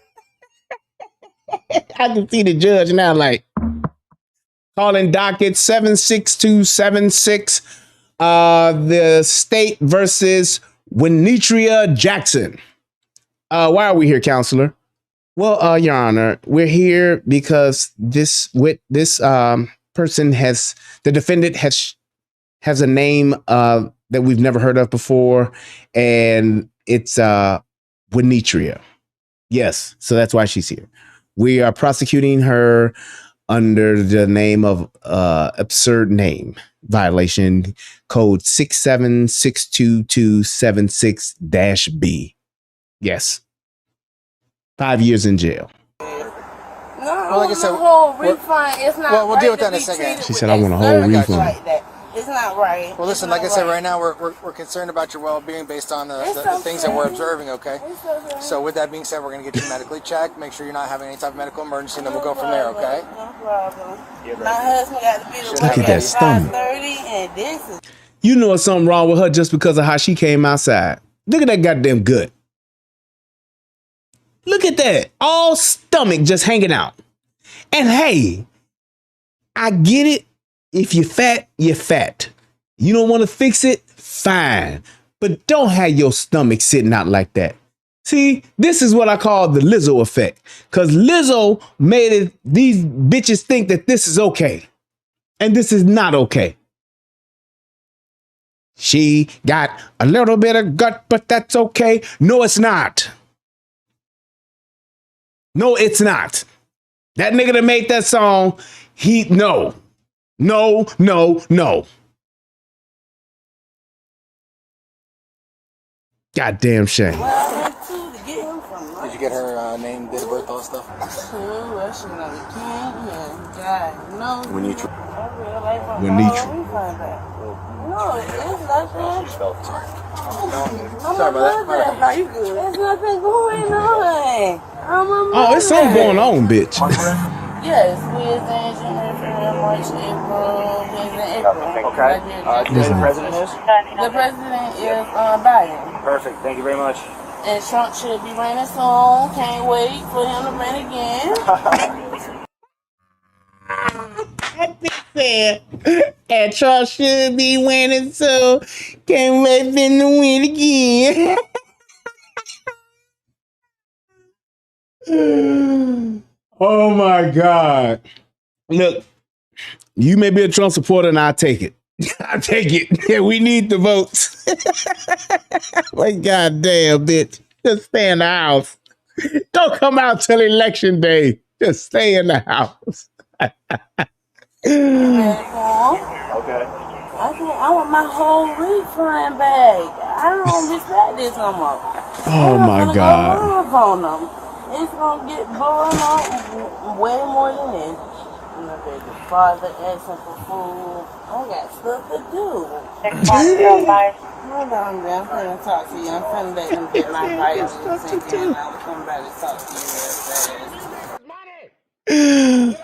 I can see the judge now, like, calling docket 76276, the state versus Winitria Jackson. Why are we here, counselor? Well, Your Honor, we're here because this person the defendant has a name that we've never heard of before, and it's Winitria. Yes, so that's why she's here. We are prosecuting her under the name of absurd name violation code 6762276-B. Yes. 5 years in jail. No, like I said, whole refund. It's not. Well, we'll deal with that in a second. She said, "I want a whole refund." Like that. It's not right. Well, listen, like I said, right now we're concerned about your well-being based on the things that we're observing. Okay. So with that being said, we're gonna get you medically checked. Make sure you're not having any type of medical emergency, and then we'll go from there. Okay. No problem. My husband got to be to Look at that stomach. 5:30, and this is. You know what's something wrong with her just because of how she came outside. Look at that goddamn gut. Look at that. All stomach just hanging out. And hey, I get it. If you're fat, you're fat. You don't want to fix it? Fine. But don't have your stomach sitting out like that. See, this is what I call the Lizzo effect. Because Lizzo made these bitches think that this is okay. And this is not okay. She got a little bit of gut, but that's okay. No, it's not. No, it's not. That nigga that made that song, no. Goddamn shame. Did you get her name, date of birth, all that stuff? When you no, it's nothing. Sorry about that. No, you good. There's nothing going on. Oh, it's something going on, bitch. Yes, Wednesday, January, March, April. Okay. Do you know who the president is? The president is Biden. Perfect. Thank you very much. And Trump should be running soon. Can't wait for him to run again. And Trump should be winning, so can't wait for him to win again. Oh my God. Look, you may be a Trump supporter and I'll take it. I'll take it. Yeah, we need the votes. Like, goddamn, bitch. Just stay in the house. Don't come out till election day. Just stay in the house. Okay. I want my whole refund back. I don't respect this no more. Oh my God. On them. It's gonna get blowing on way more than this. My baby father asking for food. I got stuff to do. Hold on, man. I'm finna talk to you. I'm finna let them get my vitamins and I'll come back and talk to you real fast.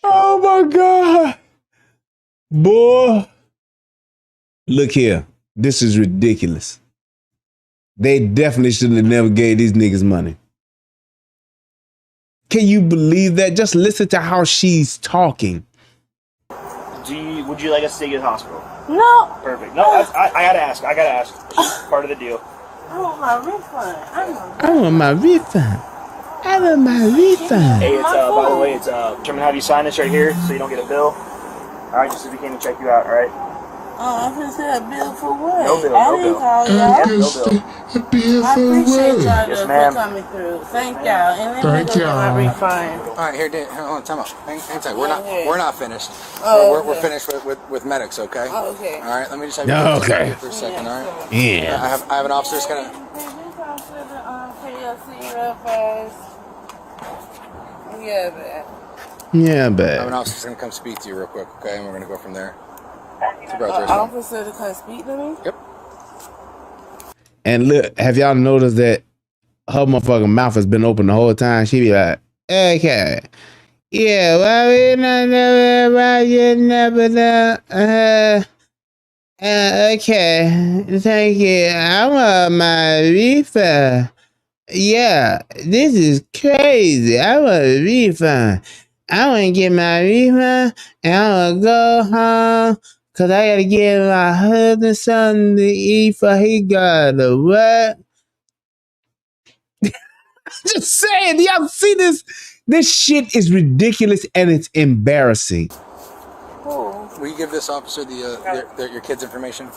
Oh my God. Boy. Look here. This is ridiculous. They definitely should have never gave these niggas money. Can you believe that? Just listen to how she's talking. Would you like us to take you to the hospital? No. Perfect. No, I gotta ask. It's just part of the deal. I want my refund. I want my refund. Hey, it's by the way, I'm gonna have you sign this right here so you don't get a bill. All right, just so we can check you out. All right. I'm gonna say a bill for what? No bill. I didn't call y'all. No bill. I appreciate y'all Yes, for ma'am. coming through. Thank y'all. And let me go get my refund. All right, here, hold on, time out. Hang tight. We're not finished. Oh, we're finished with medics, okay? Oh, okay. All right, let me just have Okay. for a second, all right? Yeah. I have an officer that's gonna. KLC real fast. Yeah, man. Yeah, I have an bad. officer that's gonna come speak to you real quick, okay? And we're gonna go from there. Officer to come speak to me? Yep. And look, have y'all noticed that her motherfucking mouth has been open the whole time? She be like, okay. Yeah, well, we don't know about you never know. Okay. Thank you. I want my refund. Yeah, this is crazy. I want a refund. I want to get my refund and I want to go home because I got to give my husband something to eat for he got to work. Just saying, y'all see this? This shit is ridiculous and it's embarrassing. Will you give this officer your kid's information?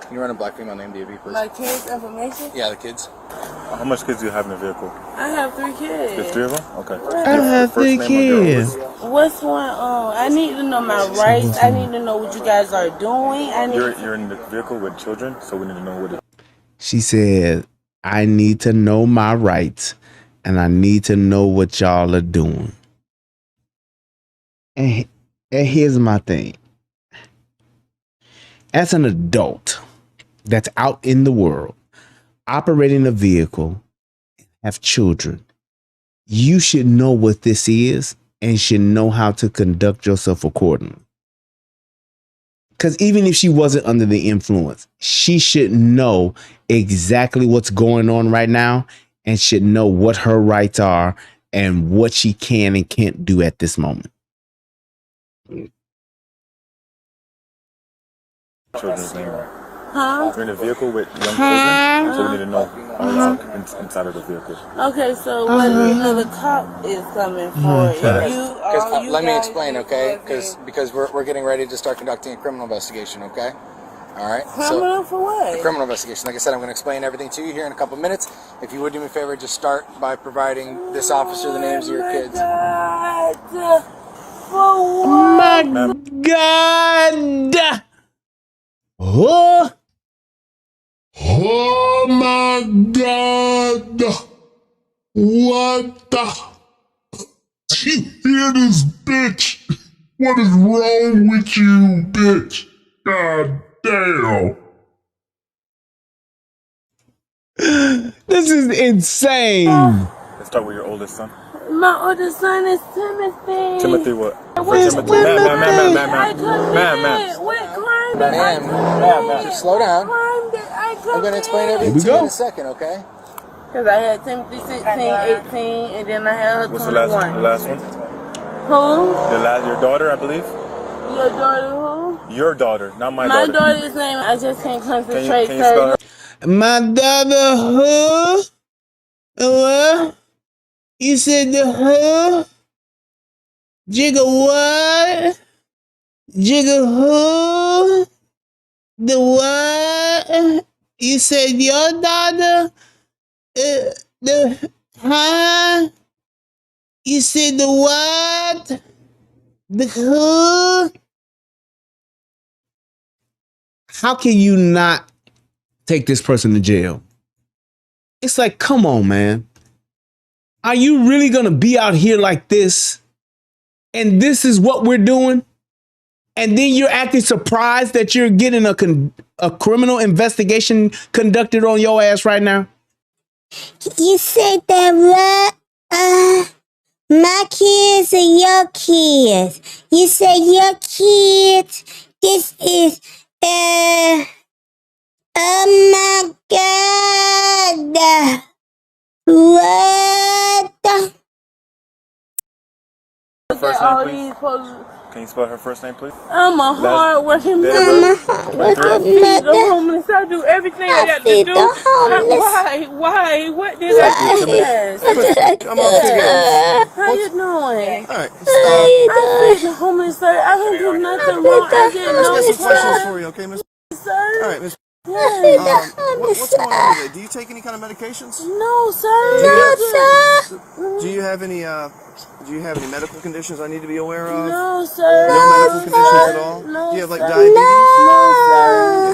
Can you run a black female named DV, please? My kids' information? Yeah, the kids. How much kids do you have in the vehicle? I have 3 kids. There's 3 of them? Okay. I have 3 kids. What's going on? I need to know my rights. I need to know what you guys are doing. You're in the vehicle with children, so we need to know what it is. She said, I need to know my rights and I need to know what y'all are doing. And here's my thing. As an adult that's out in the world, operating a vehicle, have children, you should know what this is and should know how to conduct yourself accordingly. Because even if she wasn't under the influence, she should know exactly what's going on right now and should know what her rights are and what she can and can't do at this moment. Children's name. Huh? You're in a vehicle with young children, so we need to know inside of the vehicle. Okay, so what another cop is coming for? Let me explain, okay? Because we're getting ready to start conducting a criminal investigation, okay? All right. Criminal for what? A criminal investigation. Like I said, I'm going to explain everything to you here in a couple minutes. If you would do me a favor, just start by providing this officer the names of your kids. My God! Oh! Oh my God! What the? You hear this, bitch? What is wrong with you, bitch? God damn. This is insane. Let's start with your oldest son. My oldest son is Timothy. Timothy what? Where's Timothy. Ma'am. Just slow down. I'm going to explain everything to you in a second, okay? Because I had Timothy 16, 18, and then I had her 21. What's the last one? Who? Your daughter, I believe. Your daughter who? Your daughter, not my My daughter. daughter's name, I just can't concentrate. Can you spell her? My daughter who? What? You said the who? Jigga what? Jigga who? The what? You said your daughter? The huh? You said the what? The who? How can you not take this person to jail? It's like, come on, man. Are you really gonna be out here like this? And this is what we're doing? And then you're acting surprised that you're getting a criminal investigation conducted on your ass right now? You said that what? My kids are your kids. You said your kids. This is, oh my God. What the? First name, please. Can you spell her first name, please? I'm a hard-working mother. I feed the homeless. I do everything I got to do. Why? What did I do? Yes. How you doing? All right. I feed the homeless, sir. I didn't do nothing wrong. I did no Let's get some questions crime. for you, okay, Miss? Sir. All right, Miss. Yes. What's going on today? Do you take any kind of medications? No, sir. Do you have any medical conditions I need to be aware of? No, sir. No medical conditions at all? No, Do you have like sir. diabetes? No,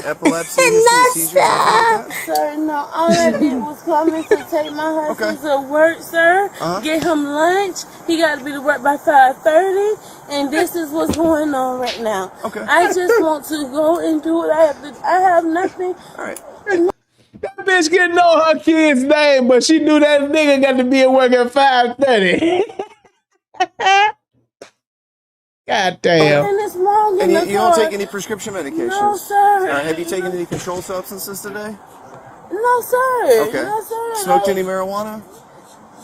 sir. Epilepsy, history of seizures, anything like that? Sir, no. All I did was coming to take my husband to work, sir. Get him lunch. He got to be to work by 5:30, and this is what's going on right now. Okay. I just want to go and do what I have to. I have nothing. All right. That bitch didn't know her kid's name, but she knew that nigga got to be at work at 5:30. God damn. And it's long And in the you don't take any prescription medications? No, sir. Have you taken any controlled substances today? No, sir. Okay. No, sir. Smoked any marijuana?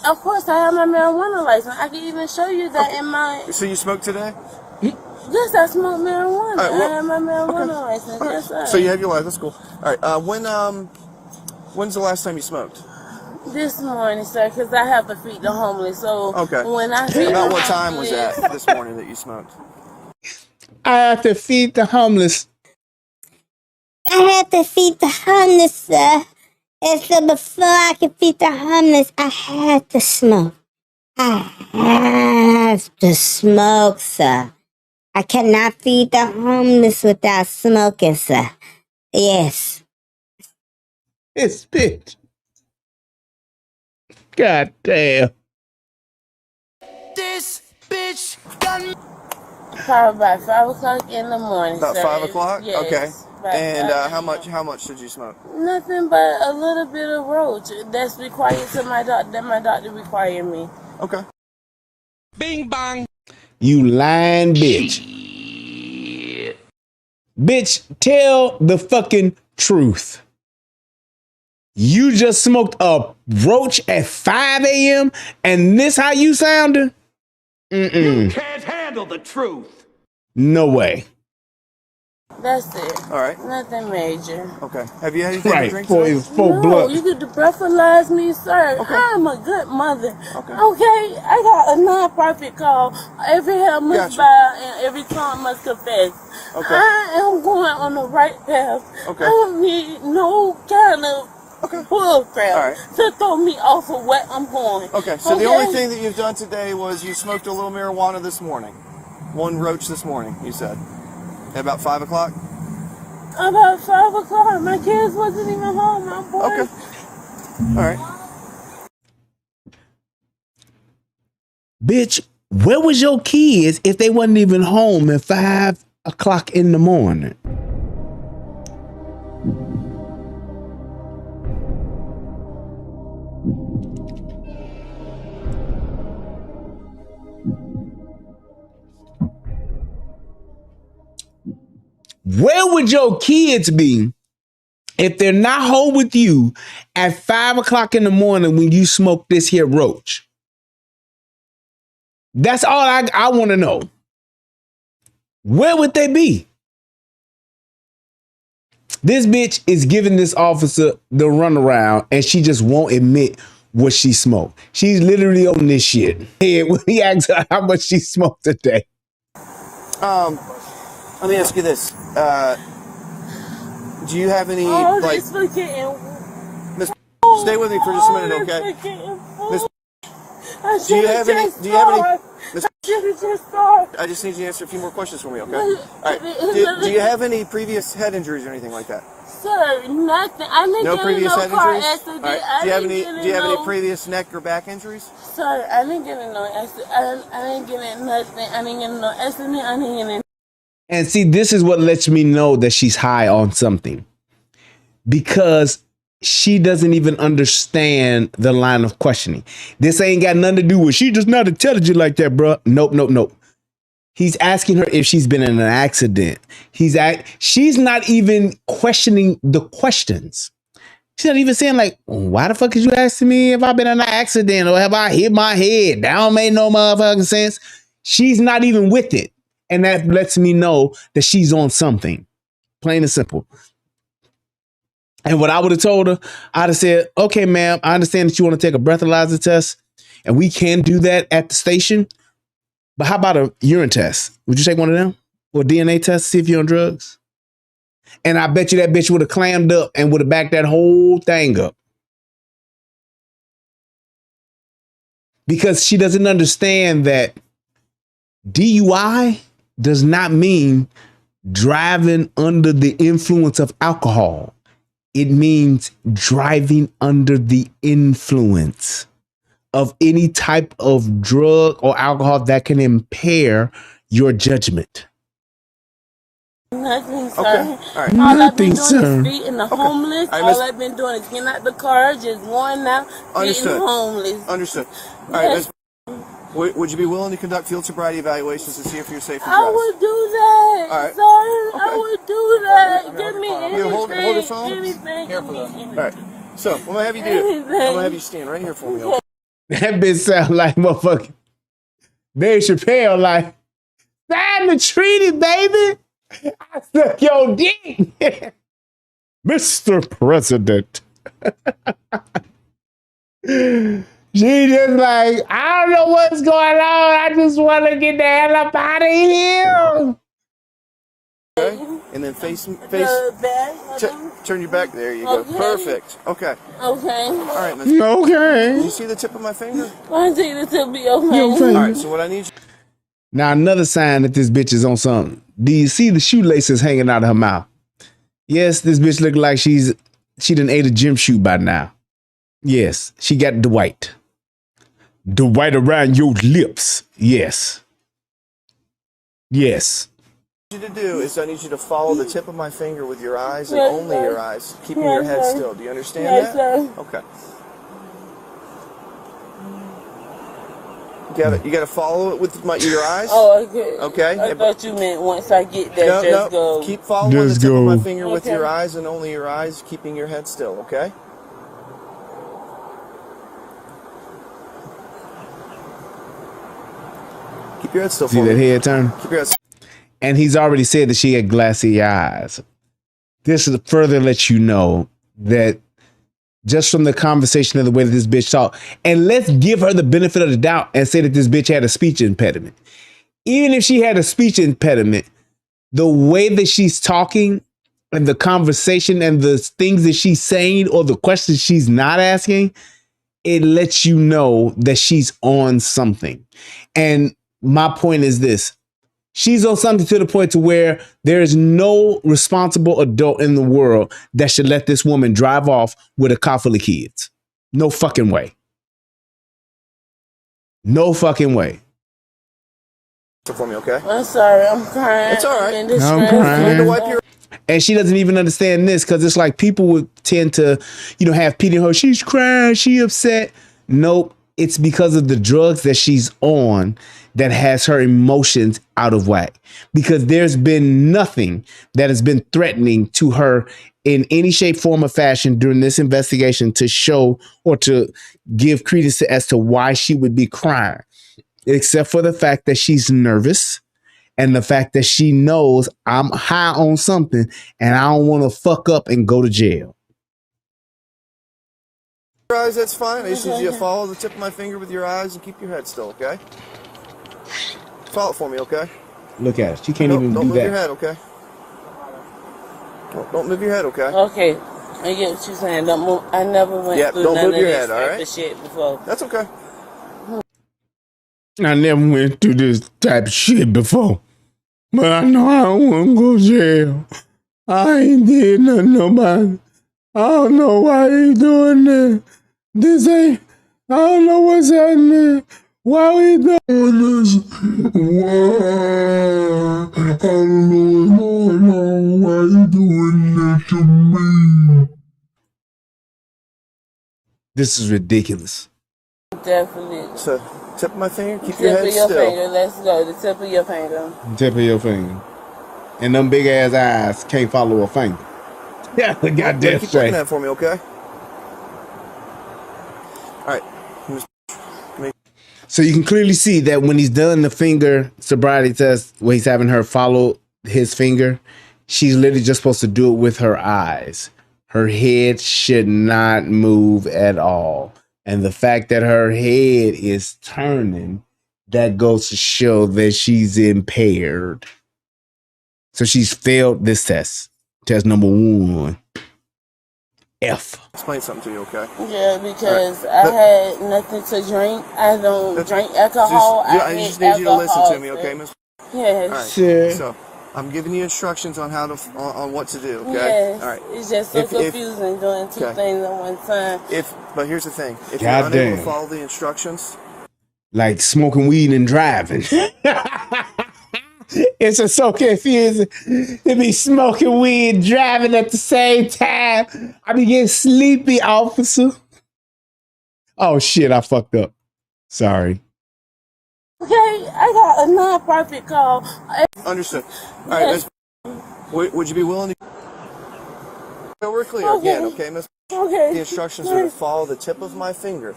Of course, I have my marijuana license. I can even show you that in my... So you smoked today? Yes, I smoke marijuana. All right, well, I have my marijuana license. All right. Yes, sir. So you have your license. That's cool. All right. When's the last time you smoked? This morning, sir, because I have to feed the homeless. So when I feed About the what time was homeless- that this morning that you smoked? I have to feed the homeless. I have to feed the homeless, sir. And so before I could feed the homeless, I had to smoke. I have to smoke, sir. I cannot feed the homeless without smoking, sir. Yes. This bitch. God damn. This bitch got me. Probably about 5 o'clock in the morning. About sir. 5 o'clock? Yes. Okay. About And 5 how much did you smoke? Nothing but a little bit of roach. That's required to my doctor. That my doctor required me. Okay. Bing bong. You lying bitch. Bitch, tell the fucking truth. You just smoked a roach at 5 a.m. and this how you sounding? You can't handle the truth. No way. That's it. All right. Nothing major. Okay. Have you had anything to drink for tonight? his full No, blood. you get to breathalyze me, sir. Okay. I'm a good mother. Okay. Okay, I got a non-profit call. Every hair must Gotcha. bow and every tongue must confess. Okay. I am going on the right path. Okay. I don't need no kind of bull crap All right. to throw me off of what I'm going. Okay. So the only thing that you've done today was you smoked a little marijuana this morning. One roach this morning, you said. At about 5 o'clock? About 5 o'clock, my kids wasn't even home. My boy. Okay. All right. Bitch, where was your kids if they wasn't even home at 5 o'clock in the morning? Where would your kids be if they're not home with you at 5 o'clock in the morning when you smoke this here roach? That's all I want to know. Where would they be? This bitch is giving this officer the runaround and she just won't admit what she smoked. She's literally on this shit. And when he asks her how much she smoked today. Let me ask you this. Do you have any, like... Miss, stay with me for just a minute, okay? Miss, do you have any... Miss, I just need you to answer a few more questions for me, okay? All right. Do you have any previous head injuries or anything like that? Sir, nothing. I didn't No get previous in head no car injuries? accident. All right. Do you have any previous neck or back injuries? Sir, I didn't get in no accident. I didn't get in nothing. I didn't get in no accident. I didn't get in. And see, this is what lets me know that she's high on something. Because she doesn't even understand the line of questioning. This ain't got nothing to do with she just not intelligent like that, bro. Nope. He's asking her if she's been in an accident. She's not even questioning the questions. She's not even saying like, why the fuck is you asking me if I've been in an accident or have I hit my head? That don't make no motherfucking sense. She's not even with it. And that lets me know that she's on something. Plain and simple. And what I would have told her, I'd have said, okay, ma'am, I understand that you want to take a breathalyzer test, and we can do that at the station. But how about a urine test? Would you take one of them? Or a DNA test to see if you're on drugs? And I bet you that bitch would have clammed up and would have backed that whole thing up. Because she doesn't understand that DUI does not mean driving under the influence of alcohol. It means driving under the influence of any type of drug or alcohol that can impair your judgment. Nothing, sir. Okay. All right. All I've been Nothing, doing sir. is feeding the homeless. All right, All I've been doing is getting out the car, just going out, feeding Understood. homeless. Understood. All right, Miss, would you be willing to conduct field sobriety evaluations to see if you're safe to drive? I would do that, All right. sir. I would do that. Give me Here, hold your phone. anything. All right. So, what I'm gonna have you do? I'm gonna have you stand right here for me. Okay? That bitch sound like motherfucking Dave Chappelle, like, sign the treaty, baby. I suck your dick. Mr. President. She just like, I don't know what's going on. I just want to get the hell up out of here. Okay. And then face. Turn your back. There you Okay. go. Perfect. Okay. Okay. All right, Miss. Okay. Do you see the tip of my finger? I see this will be okay. All right. So what I need you. Now, another sign that this bitch is on something. Do you see the shoelaces hanging out of her mouth? Yes, this bitch look like she done ate a gym shoe by now. Yes, she got the white. The white around your lips. Yes. Yes. What I need you to do is I need you to follow the tip of my finger with your eyes and only your eyes, keeping your head still. Do you understand that? Sir. Okay. You got to follow it with your eyes. Oh, okay. Okay. I thought you meant once I get there, No, just go. Keep following the tip of my finger with your eyes and only your eyes, keeping your head still. Okay. Keep your head still. See that head turn? Keep your head still. And he's already said that she had glassy eyes. This is further lets you know that just from the conversation and the way that this bitch talked, and let's give her the benefit of the doubt and say that this bitch had a speech impediment. Even if she had a speech impediment, the way that she's talking and the conversation and the things that she's saying or the questions she's not asking, it lets you know that she's on something. And my point is this. She's on something to the point to where there is no responsible adult in the world that should let this woman drive off with a car full of kids. No fucking way. No fucking way. For me, okay? I'm sorry, I'm crying. It's all right. I'm crying. And she doesn't even understand this because it's like people would tend to, have pity in her. She's crying. She upset. Nope. It's because of the drugs that she's on that has her emotions out of whack. Because there's been nothing that has been threatening to her in any shape, form, or fashion during this investigation to show or to give credence as to why she would be crying, except for the fact that she's nervous and the fact that she knows I'm high on something and I don't want to fuck up and go to jail. Your eyes, that's fine. I just need you to follow the tip of my finger with your eyes and keep your head still, okay? Follow it for me, okay? Look at her. She can't even do that. Don't move your head, okay? Don't move your head, okay? Okay. I get what you're saying. Don't move. I never went through none of this type of shit before. That's okay. I never went through this type of shit before. But I know I don't want to go to jail. I ain't did nothing to nobody. I don't know why he doing that. This ain't, I don't know what's happening. Why we doing this? Why? I don't know what's going on. Why you doing that to me? This is ridiculous. Definitely. So, tip of my finger, keep your head Tip of your still. finger. Let's go. The tip of your finger. Tip of your finger. And them big ass eyes can't follow a finger. Yeah, the goddamn Keep straight. looking at it for me, okay? All right. So you can clearly see that when he's done the finger sobriety test, where he's having her follow his finger, she's literally just supposed to do it with her eyes. Her head should not move at all. And the fact that her head is turning, that goes to show that she's impaired. So she's failed this test. Test number 1. F. Explain something to you, okay? Yeah, because I had nothing to drink. I don't drink alcohol. I just need you to listen to me, okay, Miss? Yes. All right. Sure. So, I'm giving you instructions on how to on what to do, okay? Yes. All right. It's just so confusing doing two things at one time. But here's the thing: if God you're unable to damn. follow the instructions, Like smoking weed and driving. It's just so confusing to be smoking weed and driving at the same time. I be getting sleepy, officer. Oh shit, I fucked up. Sorry. Okay, I got a non-profit call. understood. All right, Yes. would you be willing to? So we're clear again, okay, Miss? Okay. The instructions are to follow the tip of my finger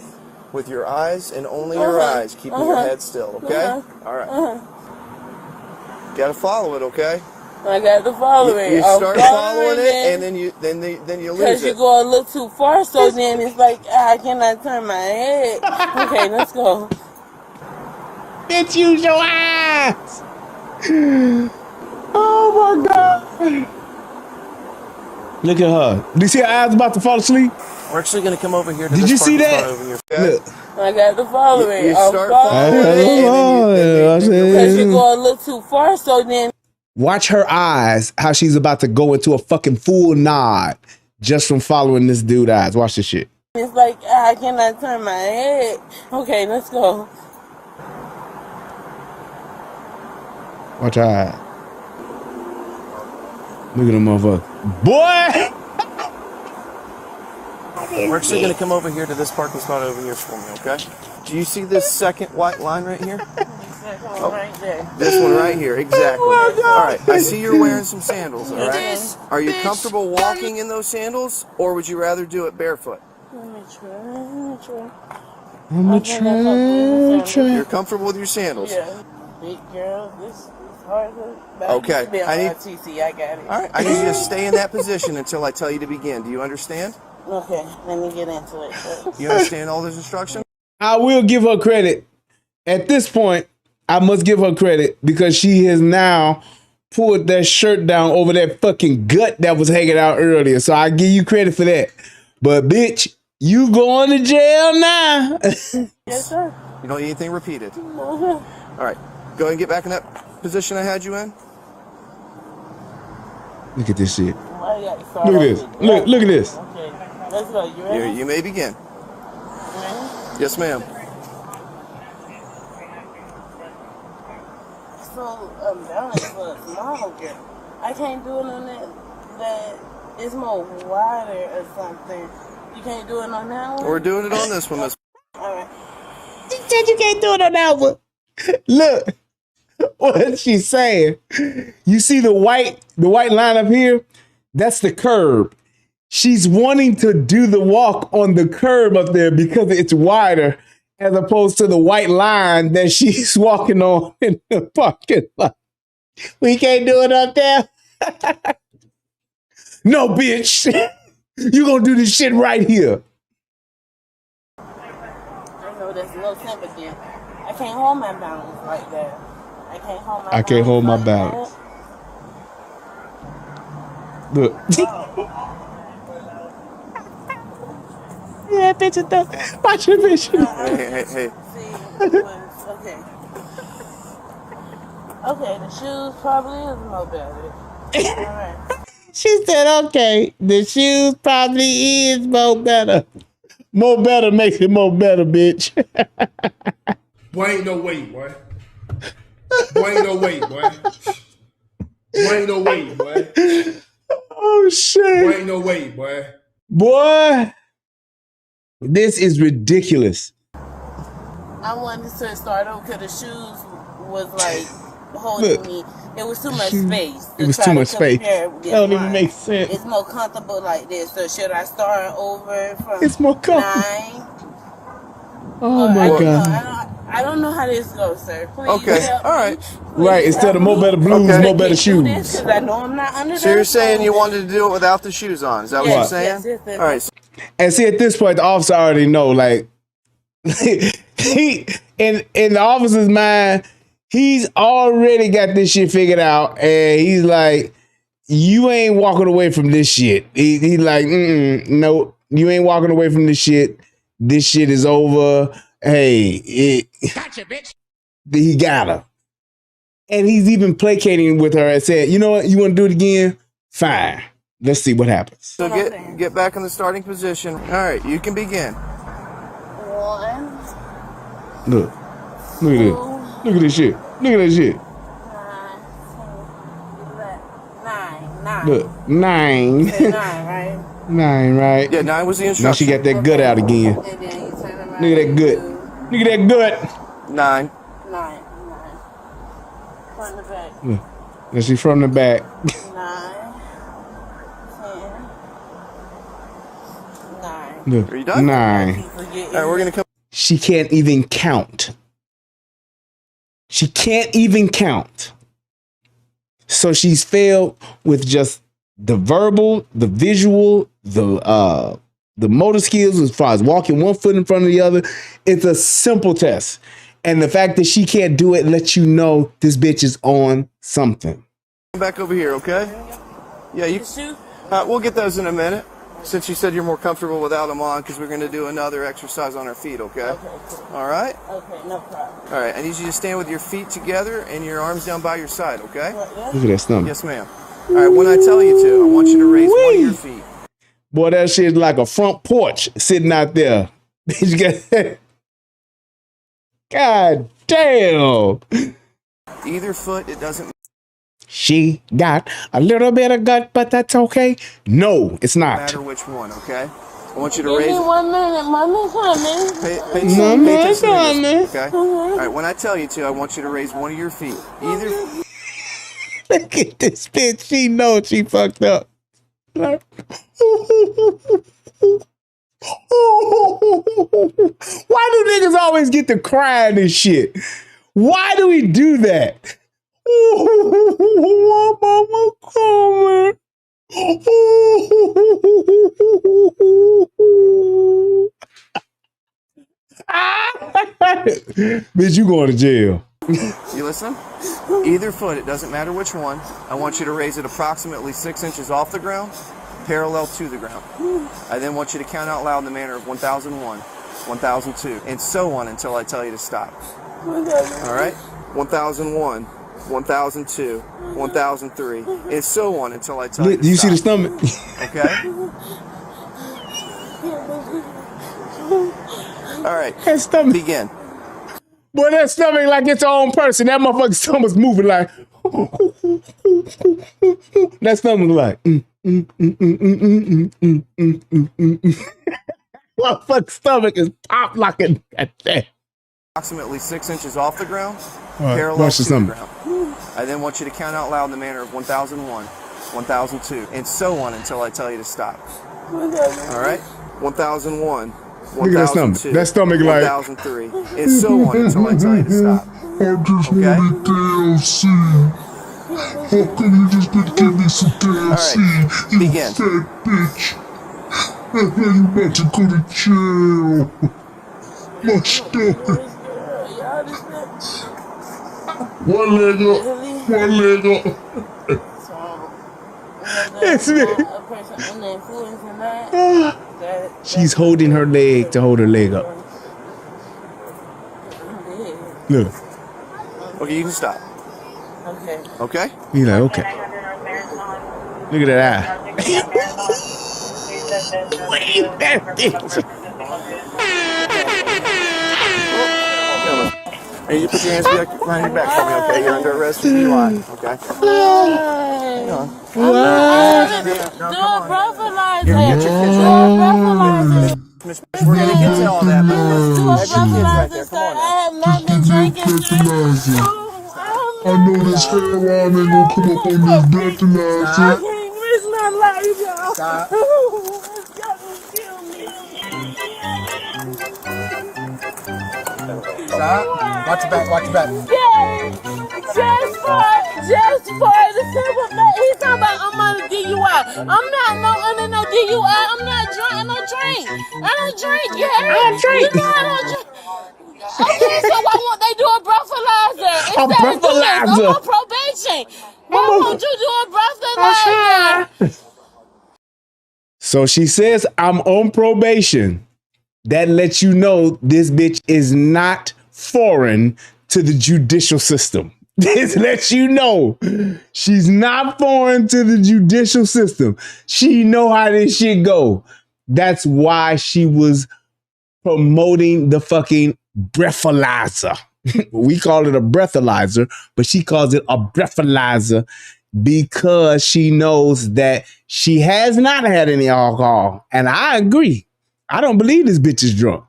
with your eyes and only your eyes, keeping your head still, okay? All right. Got to follow it, okay? I got to follow it. You start following it, and then you lose Because it. you go a little too far, so then it's like, I cannot turn my head. Okay, let's go. Bitch, use your eyes. Oh my God. Look at her. Do you see her eyes about to fall asleep? We're actually going to come over here to Did this you see parking that? spot over here, okay? Look. I got to follow it. You start following it, Because you go a little too far, so then. Watch her eyes, how she's about to go into a fucking full nod just from following this dude's eyes. Watch this shit. It's like, I cannot turn my head. Okay, let's go. Watch her eyes. Look at them motherfucker. Boy! We're actually going to come over here to this parking spot over here for me, okay? Do you see this second white line right here? Oh, right there. This one right here, exactly. Oh, all right, I see you're wearing some sandals, all right? Are you comfortable walking in those sandals, or would you rather do it barefoot? Let me try. I'm a try. You're comfortable with your sandals? Yeah. Big girl, this Okay. I got it. All right. I need you to stay in that position until I tell you to begin. Do you understand? Okay, let me get into it. You understand all those instructions? I will give her credit. At this point, I must give her credit because she has now pulled that shirt down over that fucking gut that was hanging out earlier. So I give you credit for that. But bitch, you going to jail now. Yes, sir. You don't need anything repeated. All right. Go ahead and get back in that position I had you in. Look at this shit. Look Look at this. Look at this. Okay, let's go. You ready? You may begin. Yes, ma'am. So, balance for a small girl. I can't do it on that is more wider or something. You can't do it on that one? We're doing it on this one, Miss. Alright. She said you can't do it on that one. Look, what she's saying. You see the white line up here? That's the curb. She's wanting to do the walk on the curb up there because it's wider as opposed to the white line that she's walking on in the parking lot. We can't do it up there. No, bitch. You gonna do this shit right here. I know that's low sympathy. I can't hold my balance like that. I can't hold my balance. Look. Yeah, bitch is done. Watch your bitch. Hey. Okay. Okay, the shoes probably is more better. Alright. She said, okay, the shoes probably is more better. More better makes it more better, bitch. Boy, ain't no way, boy. Boy, ain't no way, boy. Boy, ain't no way, boy. Oh, shit. Boy, ain't no way, boy. Boy, this is ridiculous. I wanted to start over because the shoes was like holding me. It was too much space. It was too much space. That don't even make sense. It's more comfortable like this. So should I start over from It's more comfortable. 9? Oh my God. I don't know how this goes, sir. Please Okay. help All right. me. Right. Instead of more better blues, Okay. more better shoes. Because I know I'm not under So you're saying you wanted to do it without the shoes on? Is that what you're saying? Yes. All right. And see, at this point, the officer already know, like, he in the officer's mind, he's already got this shit figured out, and he's like, you ain't walking away from this shit. He's like, no, you ain't walking away from this shit. This shit is over. Hey, Gotcha, bitch. he got her. And he's even placating with her and said, you know what, you want to do it again? Fine. Let's see what happens. So get back in the starting position. All right, you can begin. 1. Look at this. Look at this shit. Look at that shit. 9. Look, 9. Say 9, right? 9, right? Yeah, 9 was the instruction. Now she got that gut out again. And then you turn around. Look at that gut. Look at that gut. 9. 9. Front to back. Look. Now she from the back. 9. 10. 9. Look, Are you done? 9. All right, we're gonna come. She can't even count. She can't even count. So she's failed with just the verbal, the visual, the motor skills as far as walking one foot in front of the other. It's a simple test. And the fact that she can't do it lets you know this bitch is on something. Come back over here, okay? Yeah, you. We'll get those in a minute. Since you said you're more comfortable without them on, because we're going to do another exercise on our feet, okay? Okay, cool. All right? Okay, no problem. All right, I need you to stand with your feet together and your arms down by your side, okay? Look at that stomach. Yes, ma'am. All right, when I tell you to, I want you to raise one of your feet. Boy, that shit's like a front porch sitting out there. God damn. Either foot, it doesn't. She got a little bit of gut, but that's okay. No, it's not. Matter which one, okay? I want you to Give raise. me 1 minute. Mommy's coming. Pay Mommy's attention to this, coming. okay? All right, when I tell you to, I want you to raise one of your feet. Either. Look at this bitch. She knows she fucked up. Like, why do niggas always get to crying and shit? Why do we do that? Oh, mama coming. Bitch, you going to jail. You listen? Either foot, it doesn't matter which one. I want you to raise it approximately 6 inches off the ground, parallel to the ground. I then want you to count out loud in the manner of 1001, 1002, and so on until I tell you to stop. All right? 1001, 1002, 1003, and so on until I tell you to Do you stop. see the stomach? Okay? All right. That stomach. Begin. Boy, that stomach like its own person. That motherfucking stomach's moving like. That stomach like. Motherfucking stomach is pop locking at that. Approximately 6 inches off the ground, Right, parallel watch to the the stomach. ground. I then want you to count out loud in the manner of 1001, 1002, and so on until I tell you to stop. All right? 1001, Look at that stomach. 1002, That stomach like. 1003, and so on until I tell you to stop. I just wanted DLC. How come you just didn't give me some DLC? You begin. fat bitch. Now you about to go to jail. My stomach. One leg up. One leg up. It's me. She's holding her leg to hold her leg up. Look. Okay, you can stop. Okay. Okay? He's like, okay. Look at that eye. Wait, that bitch. Hey, you put your hands behind your back for me, okay? You're under arrest for DUI, okay? Hang on. Do a breathalyzer. Get your kids Miss, we're gonna get to all that, but have your kids right there. Come on now. I have not been drinking. I know this hair line ain't gonna come up on this breathalyzer. It's not life, y'all. Stop. Stop. Watch your back, watch your back. Just for the simple fact, he's talking about I'm on a DUI. I'm not under no DUI. I'm not drunk. I don't drink. I don't drink. You heard me? I don't drink. You know I don't drink. Okay, so why won't they do a breathalyzer? Instead of doing this, I'm on probation. Why won't you do a breathalyzer? So she says, I'm on probation. That lets you know this bitch is not foreign to the judicial system. This lets you know she's not foreign to the judicial system. She know how this shit go. That's why she was promoting the fucking breathalyzer. We call it a breathalyzer, but she calls it a breathalyzer because she knows that she has not had any alcohol. And I agree. I don't believe this bitch is drunk.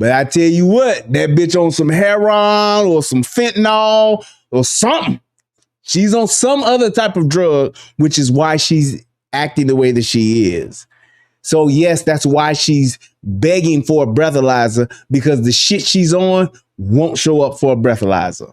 But I tell you what, that bitch on some heroin or some fentanyl or something. She's on some other type of drug, which is why she's acting the way that she is. So yes, that's why she's begging for a breathalyzer, because the shit she's on won't show up for a breathalyzer.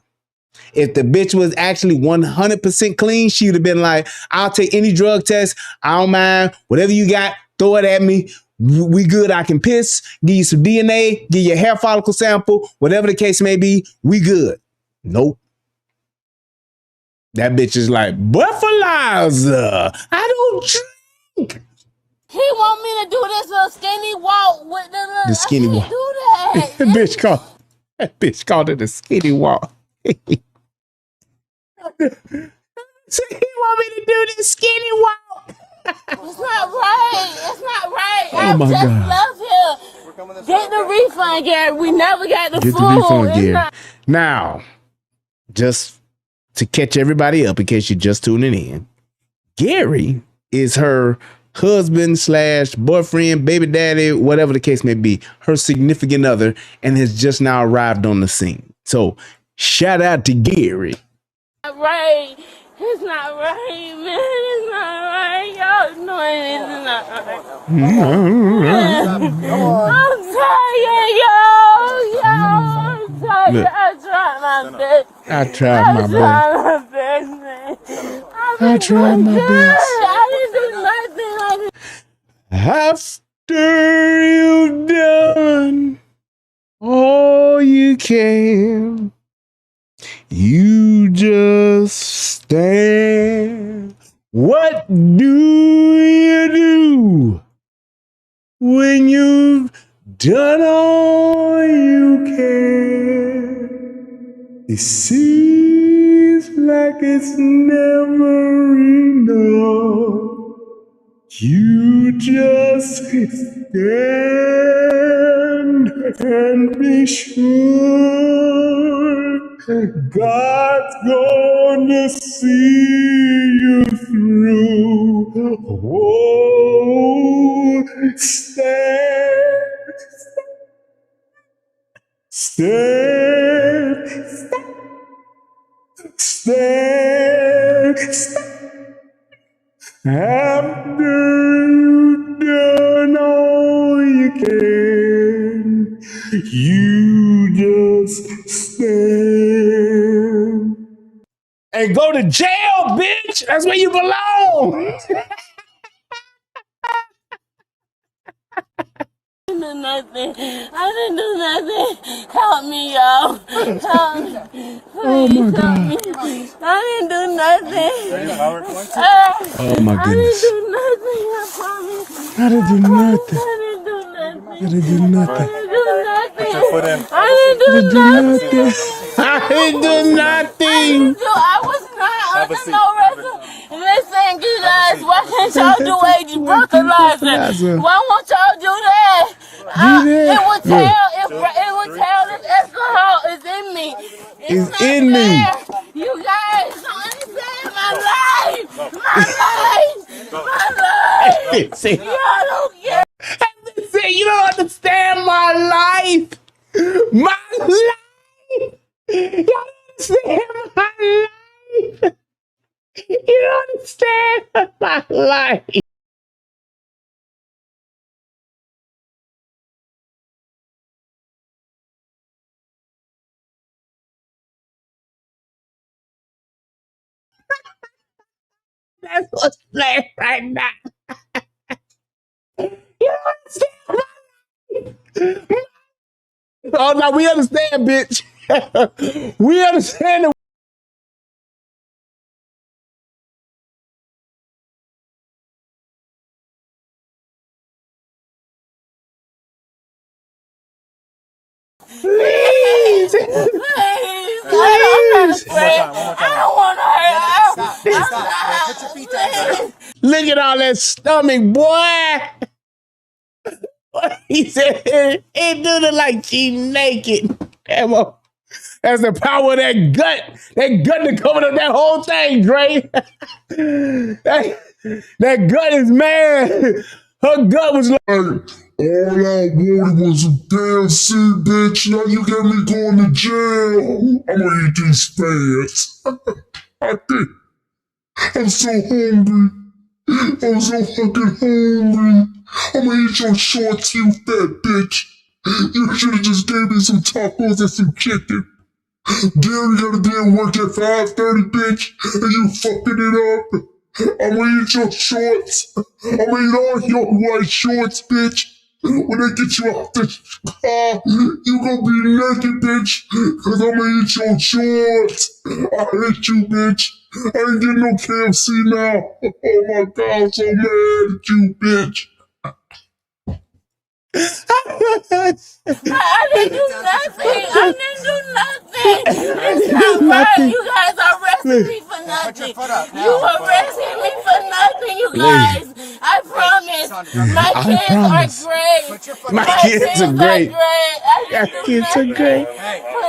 If the bitch was actually 100% clean, she would have been like, I'll take any drug test. I don't mind. Whatever you got, throw it at me. We good. I can piss, give you some DNA, give you a hair follicle sample, whatever the case may be. We good. Nope. That bitch is like, breathalyzer. I don't drink. He want me to do this little skinny walk with the skinny walk. Do that. That bitch called it a skinny walk. So he want me to do this skinny walk. It's not right. It's not right. Oh I my just God. love him. Get the refund, Gary. We never got the Get food. the refund, It's Gary. not- Now, just to catch everybody up in case you're just tuning in, Gary is her husband / boyfriend, baby daddy, whatever the case may be, her significant other, and has just now arrived on the scene. So shout out to Gary. Not right. It's not right, man. It's not right. Y'all know it's not right. I'm tired, y'all. I'm tired. Look. I tried my best. I tried my best. I tried my best. I didn't do nothing. After you've done all you can, you just stand. What do you do when you've done all you can? It seems like it's never enough. You just stand and be sure God's gonna see you through. Oh, stand, stand, stand, stand. After you've done all you can, you just stand and go to jail, bitch. That's where you belong. I didn't do nothing. I didn't do nothing. Help me, y'all. Help me. Please help me. I didn't do nothing. Oh my I goodness. didn't do nothing. I promise. I didn't do nothing. I didn't do nothing. I didn't do nothing. I didn't do nothing. Put your foot in. I didn't do nothing. I didn't do nothing. I was not under no record. Listen, you guys, why can't y'all do age breathalyzer? Why won't y'all do that? It would tell if alcohol is in me. It's in me. You guys don't understand my life. My life. My life. Y'all don't get. You don't understand my life. My life. You don't understand my life. You don't understand my life. That's what's playing right now. You don't understand my life. Oh, no, we understand, bitch. We understand the Please! Please! Please! I don't want to hurt. Stop. Put your feet down. Look at all that stomach, boy! He said, it do look like she naked. Come on. That's the power of that gut. That gut that covered up that whole thing, Dre. that gut is mad. Her gut was like, all I wanted was a damn seat, bitch. Now you got me going to jail. I'm gonna eat these fast. I'm so hungry. I'm so fucking hungry. I'm gonna eat your shorts, you fat bitch. You should've just gave me some tacos and some chicken. Gary gotta be at work at 5:30, bitch, and you fucking it up. I'm gonna eat your shorts. I'm gonna eat all your white shorts, bitch. When they get you out the car, you gonna be naked, bitch, cause I'm gonna eat your shorts. I hate you, bitch. I ain't getting no KFC now. Oh my God, I'm so mad at you, bitch. I didn't do nothing. It's not right. You guys are arresting me for nothing. You arrested me for nothing, you guys. I promise. My kids are great. My kids are great. Your kids are great.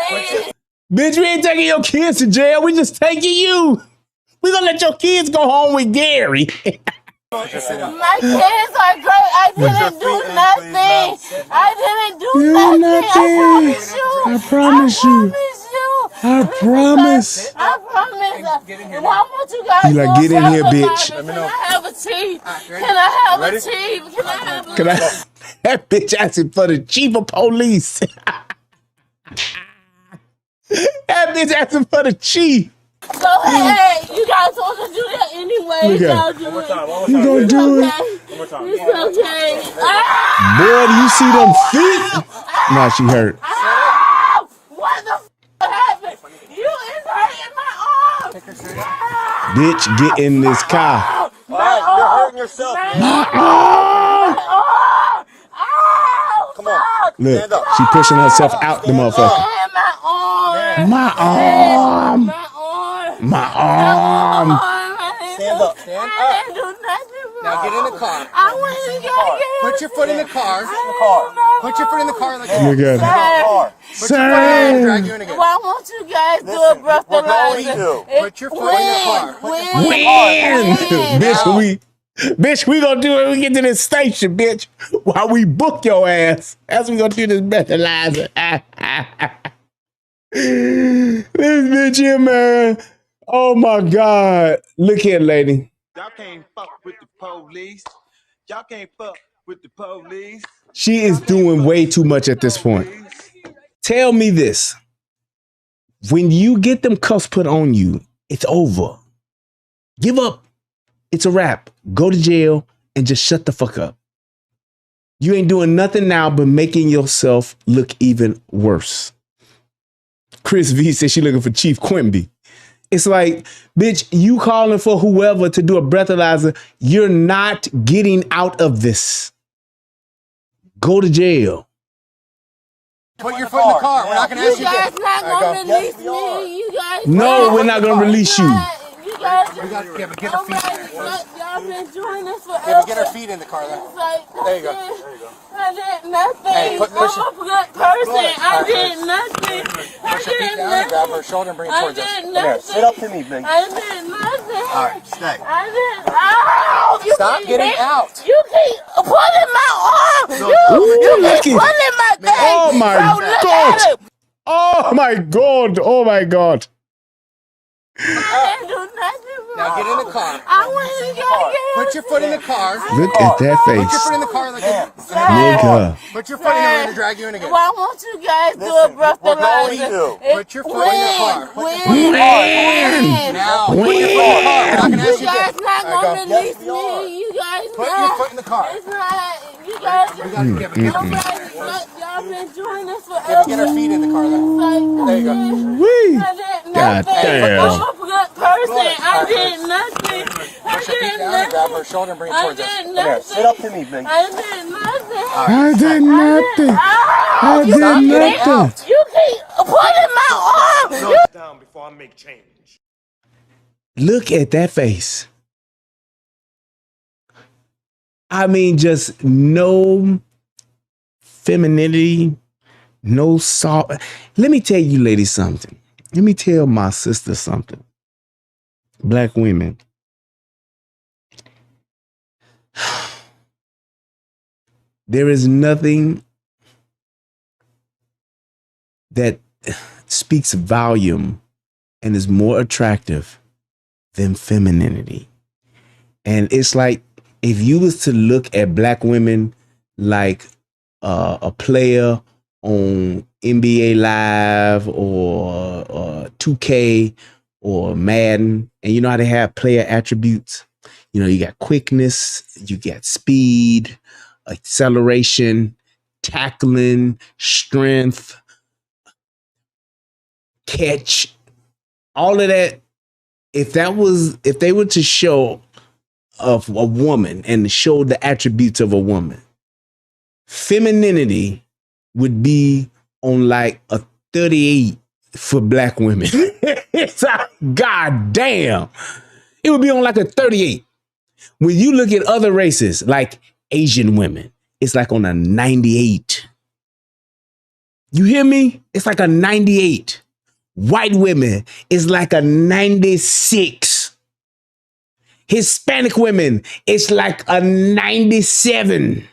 Please. Bitch, we ain't taking your kids to jail. We just taking you. We gonna let your kids go home with Gary. My kids are great. I didn't do nothing. I didn't do nothing. I promise you. I promise. I promise. Why won't you guys You like, get in here, bitch. Can I have a chief? Can I have a chief? Can I have a chief? That bitch asking for the chief of police. That bitch asking for the chief. So hey, you guys want to do that anyway? Look at Y'all do One more it. time. One more you time. gonna do it? One more time. It's okay. Boy, do you see them feet? Nah, she hurt. What the happened? You is hurting my arm. Bitch, get in this car. All right, you're hurting yourself, man. Come on. Look, Stand up. she pushing herself out the motherfucker. My arm. My arm. My arm. Stand up. Stand up. Now get in the car. Put your foot in the car. Put your foot in the car like Look at her. Put your foot in and drag you in again. Why won't you guys do a breathalyzer? Put your foot in the car. Bitch, we gonna do it when we get to this station, bitch. While we book your ass. As we gonna do this breathalyzer. This bitch here, man. Oh my God. Look here, lady. Y'all can't fuck with the police. Y'all can't fuck with the police. She is doing way too much at this point. Tell me this. When you get them cuffs put on you, it's over. Give up. It's a wrap. Go to jail and just shut the fuck up. You ain't doing nothing now but making yourself look even worse. Chris V said she looking for Chief Quimby. It's like, bitch, you calling for whoever to do a breathalyzer. You're not getting out of this. Go to jail. Put your foot in the car. We're not going to ask you again. You guys not going to release me. You guys. No, we're not going to release you. You guys. Get her feet. Y'all been doing this forever. Yeah, get her feet in the car. There you go. I did nothing. Hey, push I'm a good person. I did nothing. Push her feet down and grab her shoulder and bring it towards us. Come here, sit up to me, baby. I did nothing. All right, stay. I did. Ow! You Stop getting out. You keep pulling my arm. Ooh, You look keep at- pulling my thing. Oh my Bro, look God. at it. Oh my God. Oh my God. I didn't do nothing. Now get in the car. I went to get Put your foot in the car. Look at that Put your face. foot in the car like this. Nigga. Put your foot in there and drag you in again. Why won't you guys do a breathalyzer? Put your foot in the car. When? Now, put your foot in the car. We're not going to ask You you guys again. not going to release me. You guys Put your foot in the car. It's not. You guys. Y'all been doing this forever. Get her feet in the car. There you go. God damn. I'm a good person. I did nothing. Push her feet down and grab her shoulder and bring it towards us. Come here, sit up to me, baby. I did nothing. I did nothing. I did nothing. You keep pulling my arm. Down before I make change. Look at that face. I mean, just no femininity, no soft. Let me tell you ladies something. Let me tell my sister something. Black women. There is nothing that speaks volume and is more attractive than femininity. And it's like, if you was to look at black women like a player on NBA Live or 2K or Madden, and you know how they have player attributes? You know, you got quickness, you got speed, acceleration, tackling, strength, catch, all of that. If they were to show of a woman and show the attributes of a woman, femininity would be on like a 38 for black women. It's a goddamn. It would be on like a 38. When you look at other races, like Asian women, it's like on a 98. You hear me? It's like a 98. White women is like a 96. Hispanic women, it's like a 97.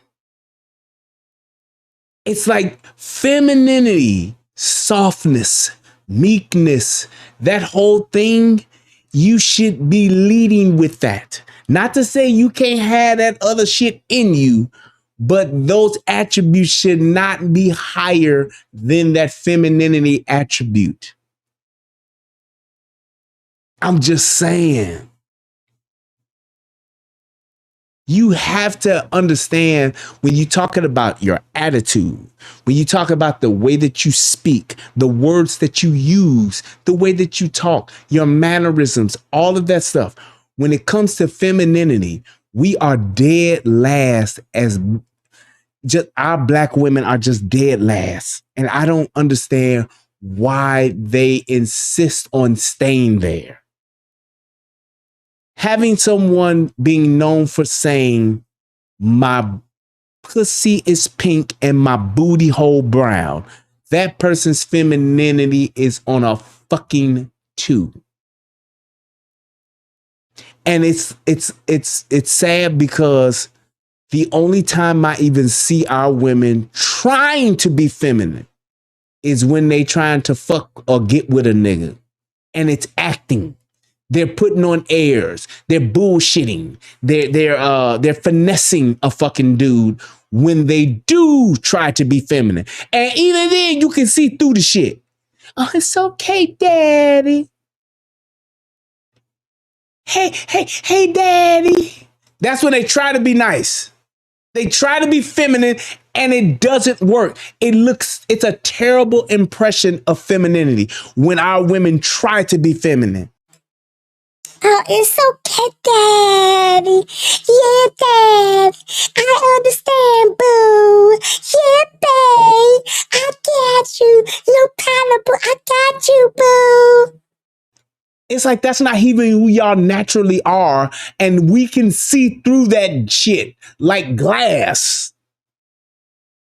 It's like femininity, softness, meekness, that whole thing, you should be leading with that. Not to say you can't have that other shit in you, but those attributes should not be higher than that femininity attribute. I'm just saying. You have to understand when you're talking about your attitude, when you talk about the way that you speak, the words that you use, the way that you talk, your mannerisms, all of that stuff. When it comes to femininity, we are dead last as just our black women are just dead last. And I don't understand why they insist on staying there. Having someone being known for saying, my pussy is pink and my booty hole brown, that person's femininity is on a fucking 2. And it's sad because the only time I even see our women trying to be feminine is when they trying to fuck or get with a nigga. And it's acting. They're putting on airs. They're bullshitting. They're finessing a fucking dude when they do try to be feminine. And even then, you can see through the shit. Oh, it's okay, daddy. Hey, daddy. That's when they try to be nice. They try to be feminine and it doesn't work. It's a terrible impression of femininity when our women try to be feminine. Oh, it's okay, Daddy. Yeah, Dad. I understand, boo. Yeah, babe. I got you. No problem, boo. I got you, boo. It's like that's not even who y'all naturally are. And we can see through that shit like glass.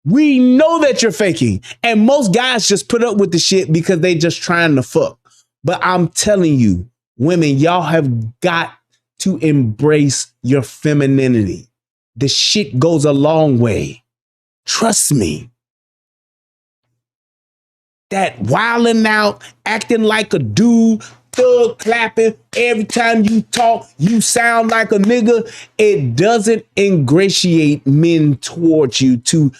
We know that you're faking. And most guys just put up with the shit because they just trying to fuck. But I'm telling you, women, y'all have got to embrace your femininity. The shit goes a long way. Trust me. That wilding out, acting like a dude, thug clapping, every time you talk, you sound like a nigga. It doesn't ingratiate men towards you to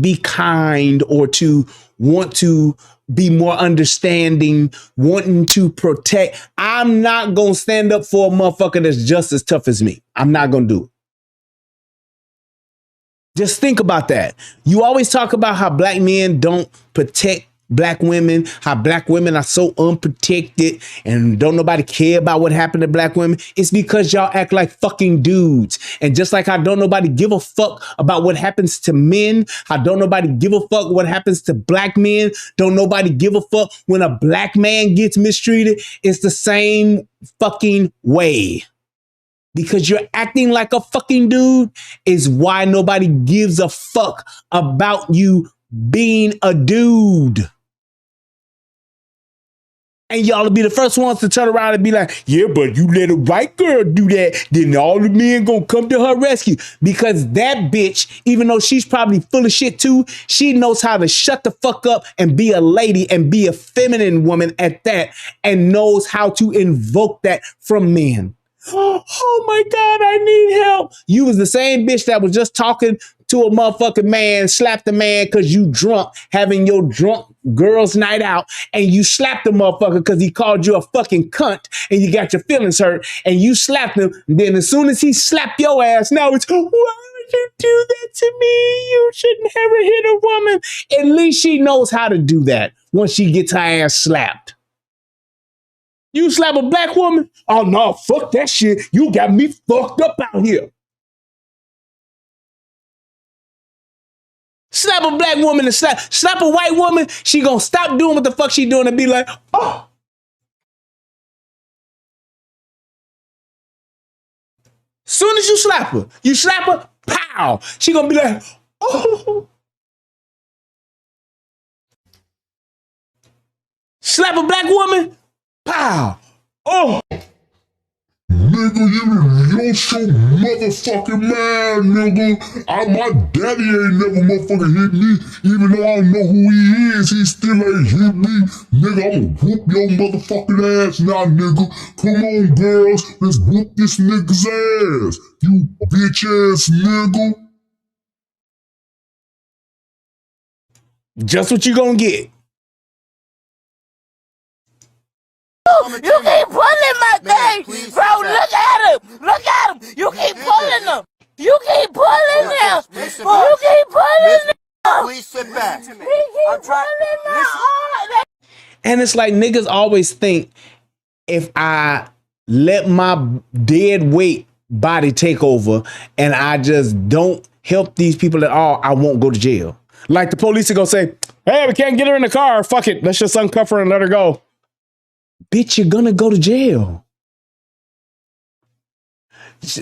be kind or to want to be more understanding, wanting to protect. I'm not going to stand up for a motherfucker that's just as tough as me. I'm not going to do it. Just think about that. You always talk about how black men don't protect black women, how black women are so unprotected and don't nobody care about what happened to black women. It's because y'all act like fucking dudes. And just like how don't nobody give a fuck about what happens to men, how don't nobody give a fuck what happens to black men, don't nobody give a fuck when a black man gets mistreated. It's the same fucking way. Because you're acting like a fucking dude is why nobody gives a fuck about you being a dude. And y'all will be the first ones to turn around and be like, yeah, but you let a white girl do that, then all the men gonna come to her rescue. Because that bitch, even though she's probably full of shit too, she knows how to shut the fuck up and be a lady and be a feminine woman at that, and knows how to invoke that from men. Oh my God, I need help. You was the same bitch that was just talking to a motherfucking man, slapped the man because you drunk, having your drunk girls' night out, and you slapped the motherfucker because he called you a fucking cunt and you got your feelings hurt and you slapped him. And then as soon as he slapped your ass, now it's, why would you do that to me? You should never hit a woman. At least she knows how to do that once she gets her ass slapped. You slap a black woman? Oh no, fuck that shit. You got me fucked up out here. Slap a black woman and slap a white woman, she gonna stop doing what the fuck she doing and be like, oh. Soon as you slap her, pow. She gonna be like, oh. Slap a black woman, pow. Oh. Nigga, you're so motherfucking mad, nigga. My daddy ain't never motherfucking hit me. Even though I don't know who he is, he still ain't hit me. Nigga, I'ma whoop your motherfucking ass now, nigga. Come on, girls. Let's whoop this nigga's ass. You bitch ass nigga. Just what you gonna get. You keep pulling my thing, bro. Look at him. Look at him. You keep pulling them. You keep pulling them. You keep pulling them. Please sit back. He keep pulling my arm. And it's like niggas always think if I let my dead weight body take over and I just don't help these people at all, I won't go to jail. Like the police are gonna say, hey, we can't get her in the car. Fuck it. Let's just uncuff her and let her go. Bitch, you're gonna go to jail.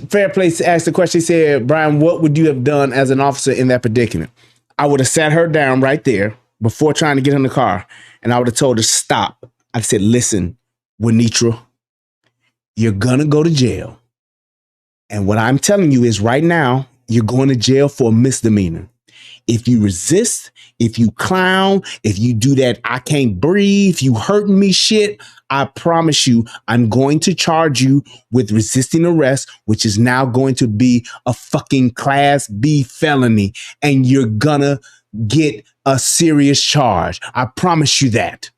Fair Place asked the question. He said, Brian, what would you have done as an officer in that predicament? I would have sat her down right there before trying to get in the car. And I would have told her, stop. I said, listen, Winitra, you're going to go to jail. And what I'm telling you is right now, you're going to jail for a misdemeanor. If you resist, if you clown, if you do that, I can't breathe, you hurting me shit, I promise you, I'm going to charge you with resisting arrest, which is now going to be a fucking Class B felony. And you're gonna get a serious charge. I promise you that.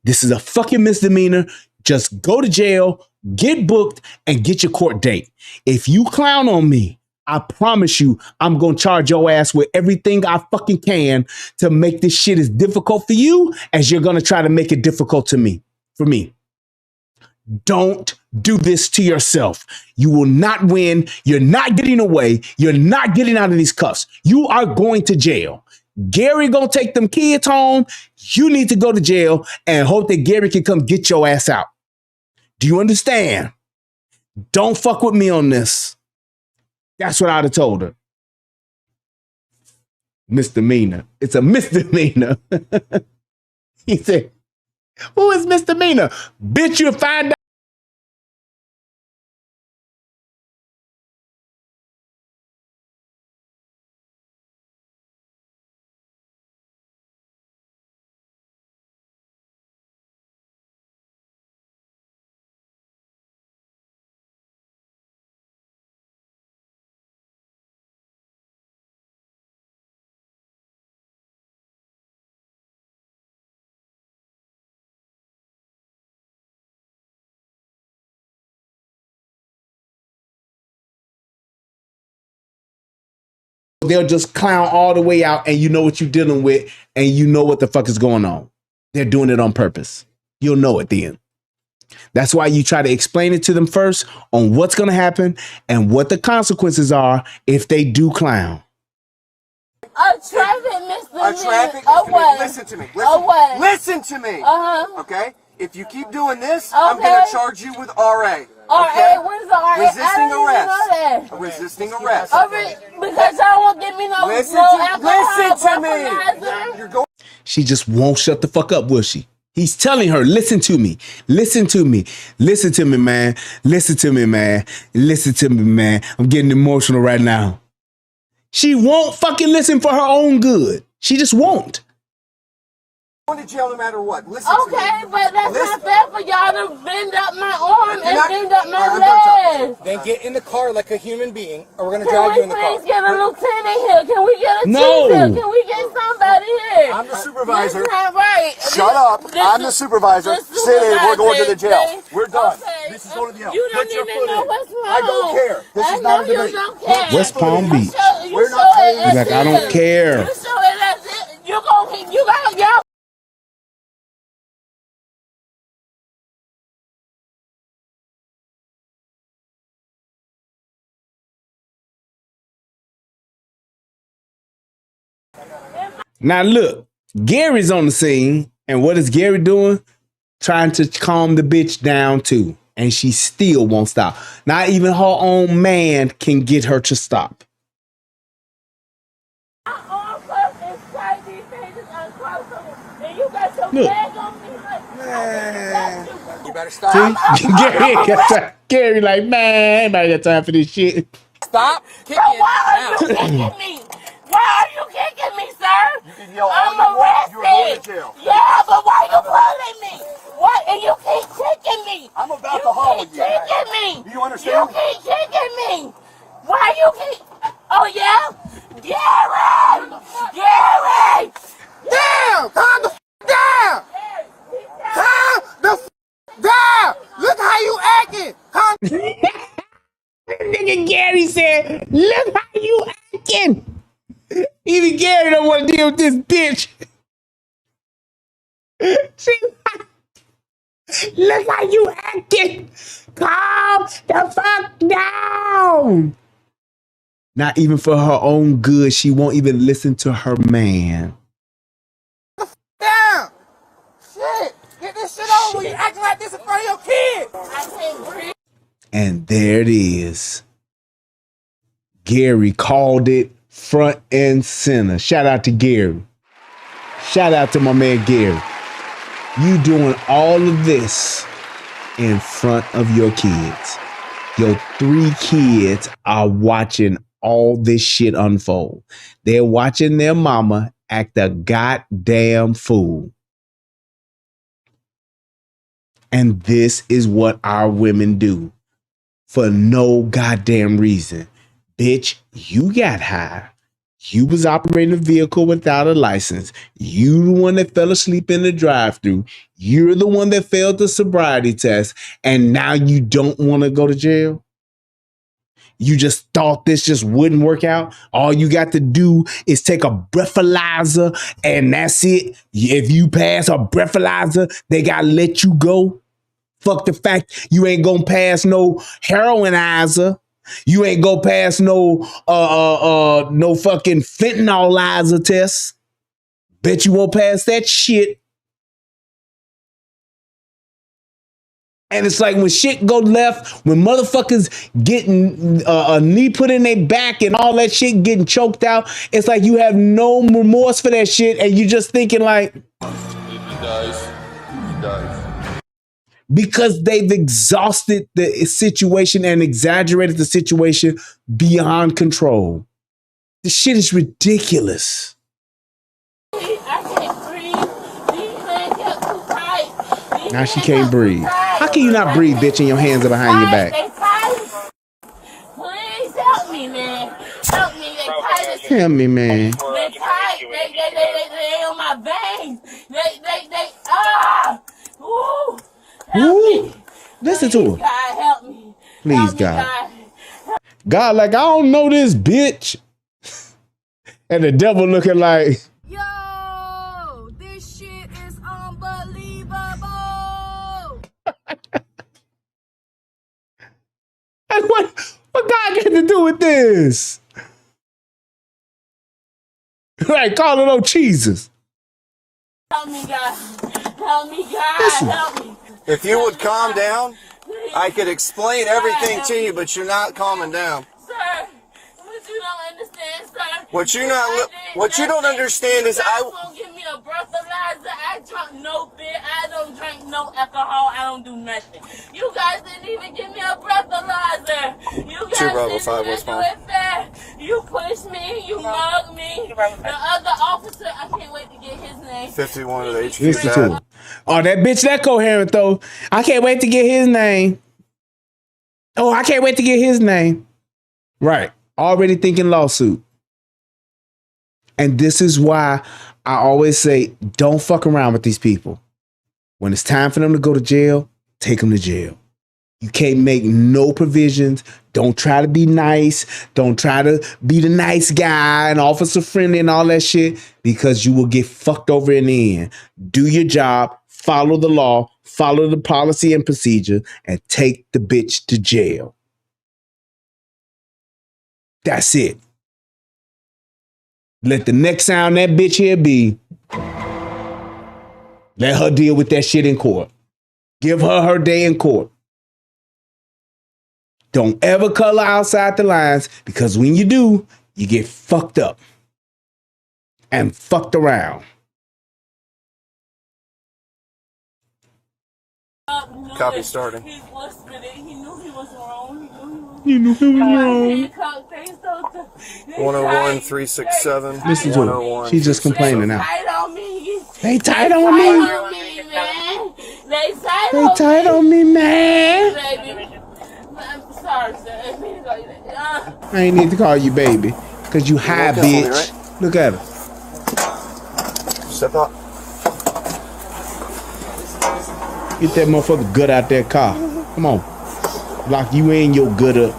This is a fucking misdemeanor. Just go to jail, get booked, and get your court date. If you clown on me, I promise you, I'm going to charge your ass with everything I fucking can to make this shit as difficult for you as you're going to try to make it difficult for me. Don't do this to yourself. You will not win. You're not getting away. You're not getting out of these cuffs. You are going to jail. Gary gonna take them kids home. You need to go to jail and hope that Gary can come get your ass out. Do you understand? Don't fuck with me on this. That's what I'd have told her. Misdemeanor. It's a misdemeanor. He said, who is misdemeanor? Bitch, you'll find out. They'll just clown all the way out and you know what you're dealing with and you know what the fuck is going on. They're doing it on purpose. You'll know it then. That's why you try to explain it to them first on what's going to happen and what the consequences are if they do clown. A traffic misdemeanor. A traffic what? Listen to me. What? Listen to me. Okay? If you keep doing this, I'm Okay. going to charge you with RA. RA? What is the RA? Resisting arrest. I didn't know that. Resisting arrest. Because y'all won't give me no Listen to me. You're going. She just won't shut the fuck up, will she? He's telling her, listen to me. Listen to me. Listen to me, man. Listen to me, man. Listen to me, man. I'm getting emotional right now. She won't fucking listen for her own good. She just won't. I'm going to jail no matter what. Listen to me. Okay, but that's not fair for y'all to bend up my arm and bend up my leg. Then get in the car like a human being, or we're going to drive you in the car. Can we please get a lieutenant here? Can we get a No. chief here? Can we get somebody here? I'm the supervisor. This is not right. Shut up. I'm the supervisor. Sit in. We're going to the jail. We're done. Okay. This is going to the jail. You don't Put your even foot know in. what's wrong. I don't care. This is not a debate. You don't care. West Palm Beach. We're not paying He's like, I don't care. You show it as it. You got y'all. Now look, Gary's on the scene, and what is Gary doing? Trying to calm the bitch down too, and she still won't stop. Not even her own man can get her to stop. Look. You better stop. Gary like, man, anybody got time for this shit. Stop kicking. Why are you kicking me? Why are you kicking me, sir? You can yell I'm all you want. You're going arrested. to jail. Yeah, but why you pulling me? What? And you keep kicking me. I'm about to haul you. You keep kicking me. Do you understand? You keep kicking me. Why you keep? Oh yeah, Gary, Gary. Down! Calm the f down! Calm the f said, look how you acting. Even Gary don't want to deal with this bitch. She, look how you acting. Calm the fuck down. Not even for her own good. She won't even listen to her man. Down! Shit! Get this shit over with. You acting like this in front of your kids. I can't breathe. And there it is. Gary called it front and center. Shout out to Gary. Shout out to my man Gary. You doing all of this in front of your kids. Your 3 kids are watching all this shit unfold. They're watching their mama act a goddamn fool. And this is what our women do for no goddamn reason. Bitch, you got high. You was operating a vehicle without a license. You the one that fell asleep in the drive-thru. You're the one that failed the sobriety test. And now you don't want to go to jail? You just thought this just wouldn't work out? All you got to do is take a breathalyzer and that's it. If you pass a breathalyzer, they got to let you go. Fuck the fact you ain't gonna pass no heroinizer. You ain't go past no fucking fentanylizer test. Bet you won't pass that shit. And it's like when shit go left, when motherfuckers getting a knee put in their back and all that shit getting choked out, it's like you have no remorse for that shit and you just thinking like, He dies. because they've exhausted the situation and exaggerated the situation beyond control. This shit is ridiculous. Now she can't breathe. How can you not breathe, bitch, and your hands are behind your back? Please help me, man. Help me. They tight. Help me, man. They tight. They on my veins. They Ooh. Ooh. Listen to her. God, help me. Please, God. God, like, I don't know this bitch. And the devil looking like, Yo, this shit is unbelievable. and what God got to do with this? Like, call it old cheeses. Help me, God. Help me, God. Listen. Help me. If you would calm down, I could explain everything to you, but you're not calming down. Sir, what you don't understand, sir. What you don't understand is I won't give me a breathalyzer. I drunk no beer. I don't drink no alcohol. I don't do nothing. You guys didn't even give me a breathalyzer. You guys didn't even do it fair. You pushed me. You mugged me. The other officer, I can't wait to get his name. 51 of the HQ. 52. Oh, that bitch, that coherent though. I can't wait to get his name. Oh, I can't wait to get his name. Right. Already thinking lawsuit. And this is why I always say, don't fuck around with these people. When it's time for them to go to jail, take them to jail. You can't make no provisions. Don't try to be nice. Don't try to be the nice guy and officer friendly and all that shit, because you will get fucked over in the end. Do your job, follow the law, follow the policy and procedure, and take the bitch to jail. That's it. Let the next sound that bitch here be, let her deal with that shit in court. Give her day in court. Don't ever color outside the lines, because when you do, you get fucked up and fucked around. Copy starting. He whispered it. He knew he was wrong. You knew he was wrong. 101, 367. Listen to her. She's just complaining now. Tight on me. They tight on me. Man. They tight They on me. tight on me, man. Baby. I'm sorry, sir. I ain't need to call you baby, because you high, bitch. Right? Look at her. Step up. Get that motherfucker gut out that car. Come on. Lock you in your gut up.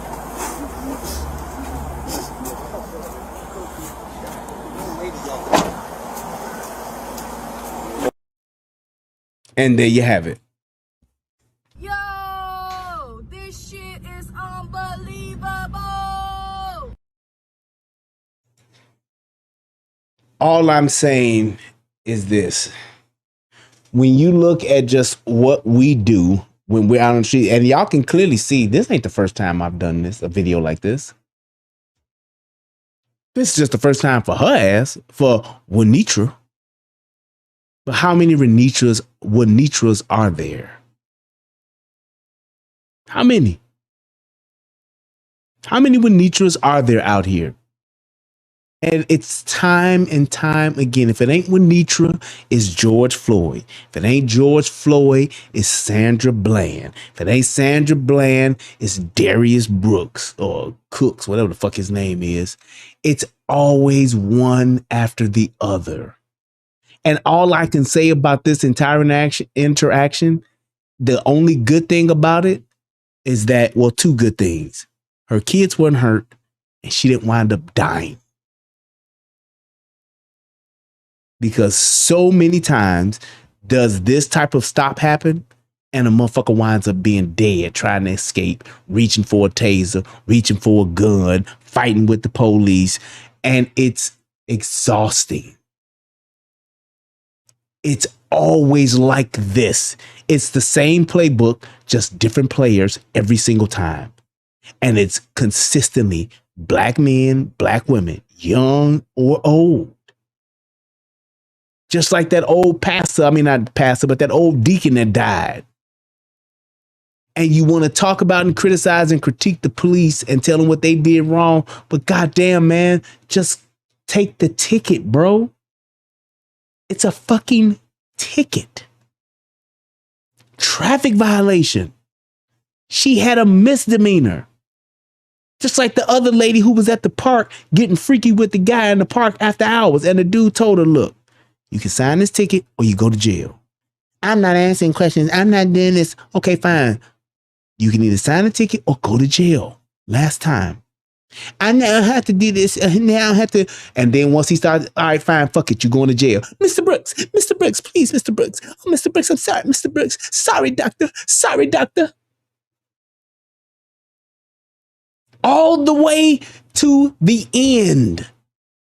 And there you have it. Yo, this shit is unbelievable. All I'm saying is this. When you look at just what we do when we're out on the street, and y'all can clearly see this ain't the first time I've done this, a video like this. This is just the first time for her ass, for Wanitra. But how many Wanitras are there? How many? How many Wanitras are there out here? And it's time and time again. If it ain't Wanitra, it's George Floyd. If it ain't George Floyd, it's Sandra Bland. If it ain't Sandra Bland, it's Darius Brooks or Cooks, whatever the fuck his name is. It's always one after the other. And all I can say about this entire interaction, the only good thing about it is that, well, two good things. Her kids weren't hurt and she didn't wind up dying. Because so many times does this type of stop happen and a motherfucker winds up being dead, trying to escape, reaching for a taser, reaching for a gun, fighting with the police. And it's exhausting. It's always like this. It's the same playbook, just different players every single time. And it's consistently black men, black women, young or old. Just like that old pastor, not pastor, but that old deacon that died. And you want to talk about and criticize and critique the police and tell them what they did wrong. But goddamn, man, just take the ticket, bro. It's a fucking ticket. Traffic violation. She had a misdemeanor. Just like the other lady who was at the park getting freaky with the guy in the park after hours. And the dude told her, look, you can sign this ticket or you go to jail. I'm not answering questions. I'm not doing this. Okay, fine. You can either sign a ticket or go to jail. Last time. I now have to do this. Now I have to. And then once he started, all right, fine, fuck it. You're going to jail. Mr. Brooks, please, Mr. Brooks. Oh, Mr. Brooks, I'm sorry, Mr. Brooks. Sorry, doctor. Sorry, doctor. All the way to the end.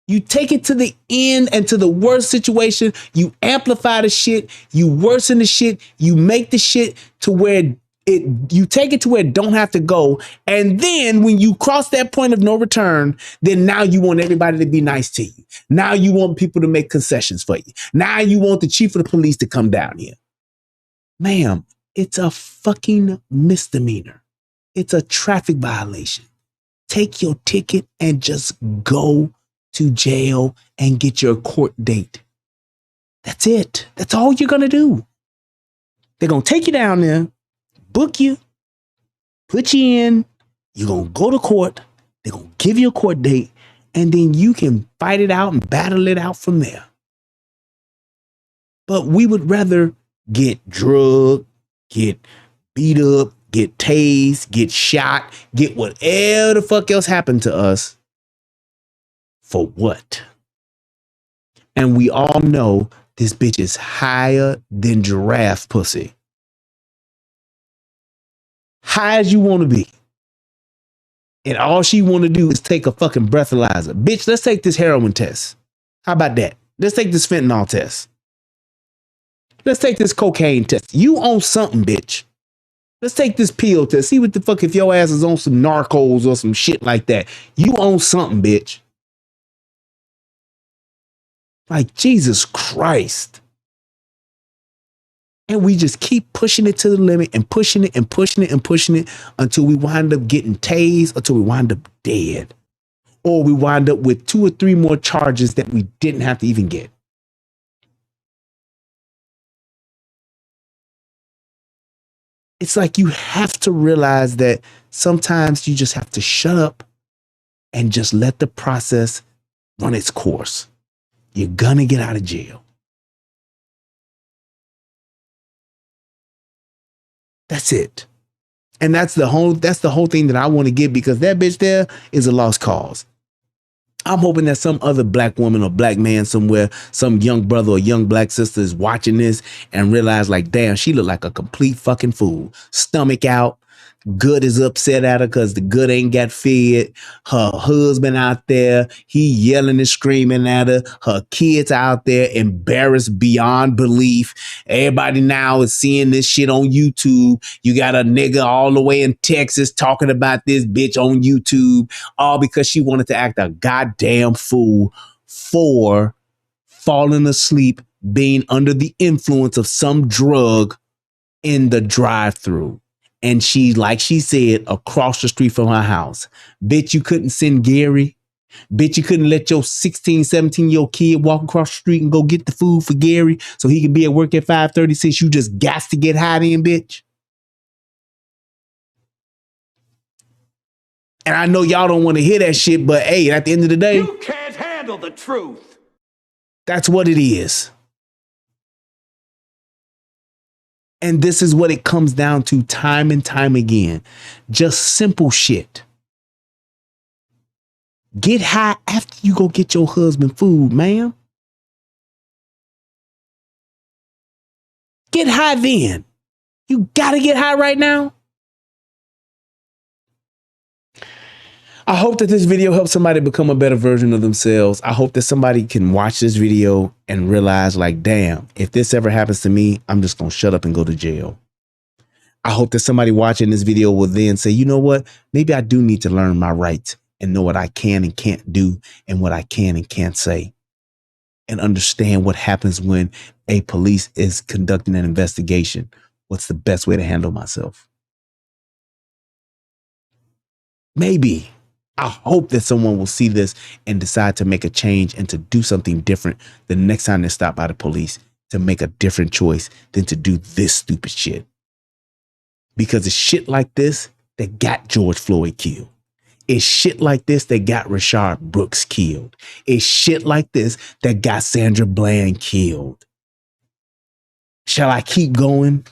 You take it to the end and to the worst situation. You amplify the shit. You worsen the shit. You make the shit to where you take it to where it don't have to go. And then when you cross that point of no return, then now you want everybody to be nice to you. Now you want people to make concessions for you. Now you want the chief of the police to come down here. Ma'am, it's a fucking misdemeanor. It's a traffic violation. Take your ticket and just go to jail and get your court date. That's it. That's all you're going to do. They're going to take you down there, book you, put you in, you're going to go to court, they're going to give you a court date, and then you can fight it out and battle it out from there. But we would rather get drugged, get beat up, get tased, get shot, get whatever the fuck else happened to us. For what? And we all know this bitch is higher than giraffe pussy. High as you want to be. And all she want to do is take a fucking breathalyzer. Bitch, let's take this heroin test. How about that? Let's take this fentanyl test. Let's take this cocaine test. You on something, bitch. Let's take this pill test. See what the fuck if your ass is on some narcos or some shit like that. You on something, bitch. Like, Jesus Christ. And we just keep pushing it to the limit and pushing it and pushing it and pushing it until we wind up getting tased, until we wind up dead. Or we wind up with 2 or 3 more charges that we didn't have to even get. It's like you have to realize that sometimes you just have to shut up and just let the process run its course. You're gonna get out of jail. That's it. And that's the whole thing that I want to get, because that bitch there is a lost cause. I'm hoping that some other black woman or black man somewhere, some young brother or young black sister is watching this and realize like, damn, she look like a complete fucking fool. Stomach out. Good is upset at her because the good ain't got fed. Her husband out there, he yelling and screaming at her. Her kids out there embarrassed beyond belief. Everybody now is seeing this shit on YouTube. You got a nigga all the way in Texas talking about this bitch on YouTube, all because she wanted to act a goddamn fool for falling asleep, being under the influence of some drug in the drive-thru. And she, like she said, across the street from her house. Bitch, you couldn't send Gary. Bitch, you couldn't let your 16, 17-year-old kid walk across the street and go get the food for Gary so he could be at work at 5:36. You just got to get high then, bitch. And I know y'all don't want to hear that shit, but hey, at the end of the day, You can't handle the truth. that's what it is. And this is what it comes down to time and time again. Just simple shit. Get high after you go get your husband food, ma'am. Get high then. You gotta get high right now. I hope that this video helps somebody become a better version of themselves. I hope that somebody can watch this video and realize like, damn, if this ever happens to me, I'm just gonna shut up and go to jail. I hope that somebody watching this video will then say, you know what? Maybe I do need to learn my rights and know what I can and can't do and what I can and can't say. And understand what happens when a police is conducting an investigation. What's the best way to handle myself? Maybe. I hope that someone will see this and decide to make a change and to do something different the next time they're stopped by the police, to make a different choice than to do this stupid shit. Because it's shit like this that got George Floyd killed. It's shit like this that got Rashard Brooks killed. It's shit like this that got Sandra Bland killed. Shall I keep going?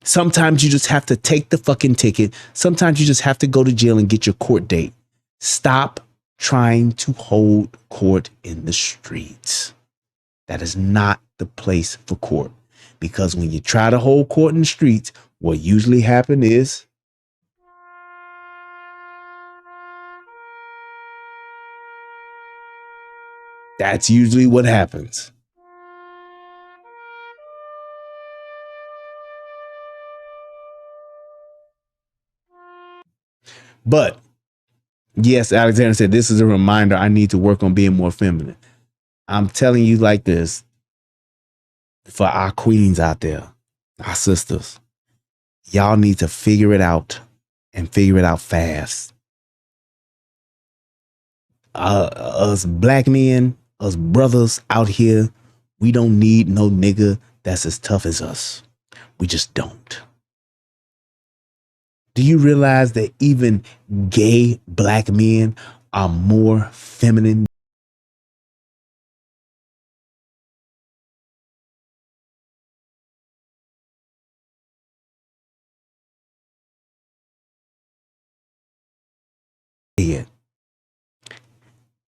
Sometimes you just have to take the fucking ticket. Sometimes you just have to go to jail and get your court date. Stop trying to hold court in the streets. That is not the place for court. Because when you try to hold court in the streets, what usually happens is that's usually what happens. But yes, Alexander said, this is a reminder I need to work on being more feminine. I'm telling you like this, for our queens out there, our sisters, y'all need to figure it out and figure it out fast. Us black men, us brothers out here, we don't need no nigga that's as tough as us. We just don't. Do you realize that even gay black men are more feminine?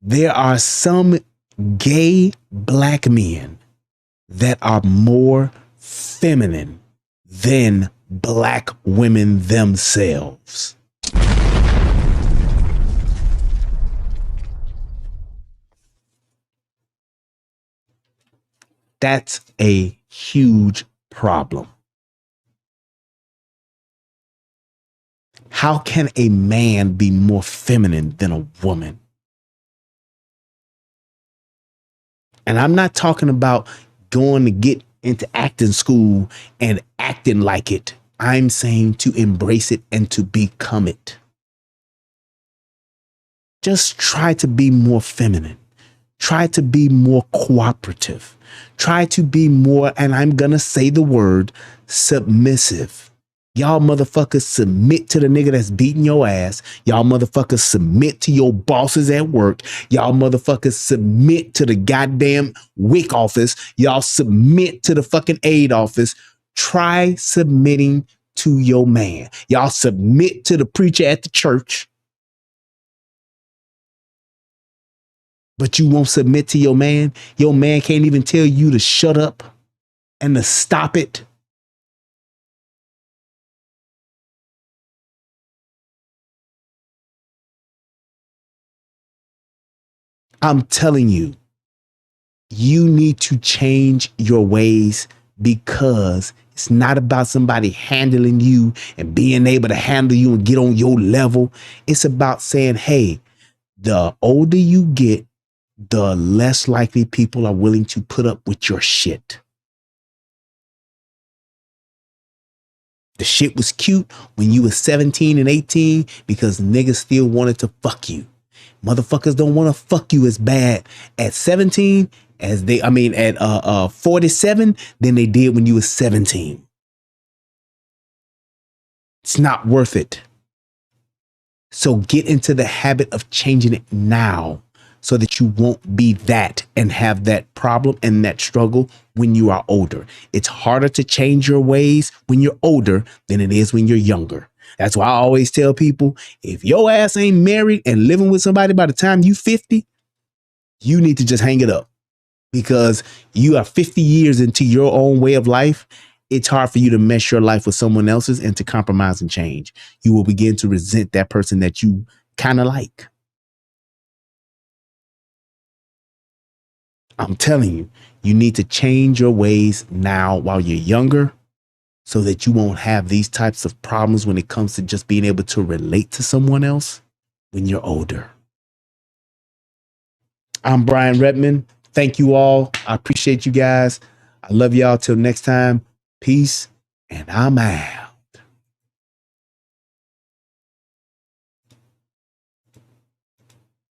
There are some gay black men that are more feminine than black women themselves. That's a huge problem. How can a man be more feminine than a woman? And I'm not talking about going to get into acting school and acting like it. I'm saying to embrace it and to become it. Just try to be more feminine. Try to be more cooperative. Try to be more, and I'm going to say the word, submissive. Y'all motherfuckers submit to the nigga that's beating your ass. Y'all motherfuckers submit to your bosses at work. Y'all motherfuckers submit to the goddamn WIC office. Y'all submit to the fucking aid office. Try submitting to your man. Y'all submit to the preacher at the church. but you won't submit to your man. Your man can't even tell you to shut up and to stop it. I'm telling you, you need to change your ways, because it's not about somebody handling you and being able to handle you and get on your level. It's about saying, hey, the older you get, the less likely people are willing to put up with your shit. The shit was cute when you was 17 and 18 because niggas still wanted to fuck you. Motherfuckers don't want to fuck you as bad at 17 as they, at 47 than they did when you was 17. It's not worth it. So get into the habit of changing it now so that you won't be that and have that problem and that struggle when you are older. It's harder to change your ways when you're older than it is when you're younger. That's why I always tell people, if your ass ain't married and living with somebody by the time you 50, you need to just hang it up, because you are 50 years into your own way of life. It's hard for you to mesh your life with someone else's and to compromise and change. You will begin to resent that person that you kind of like. I'm telling you, you need to change your ways now while you're younger so that you won't have these types of problems when it comes to just being able to relate to someone else when you're older. I'm Brian Redman. Thank you all. I appreciate you guys. I love y'all. Till next time. Peace. And I'm out.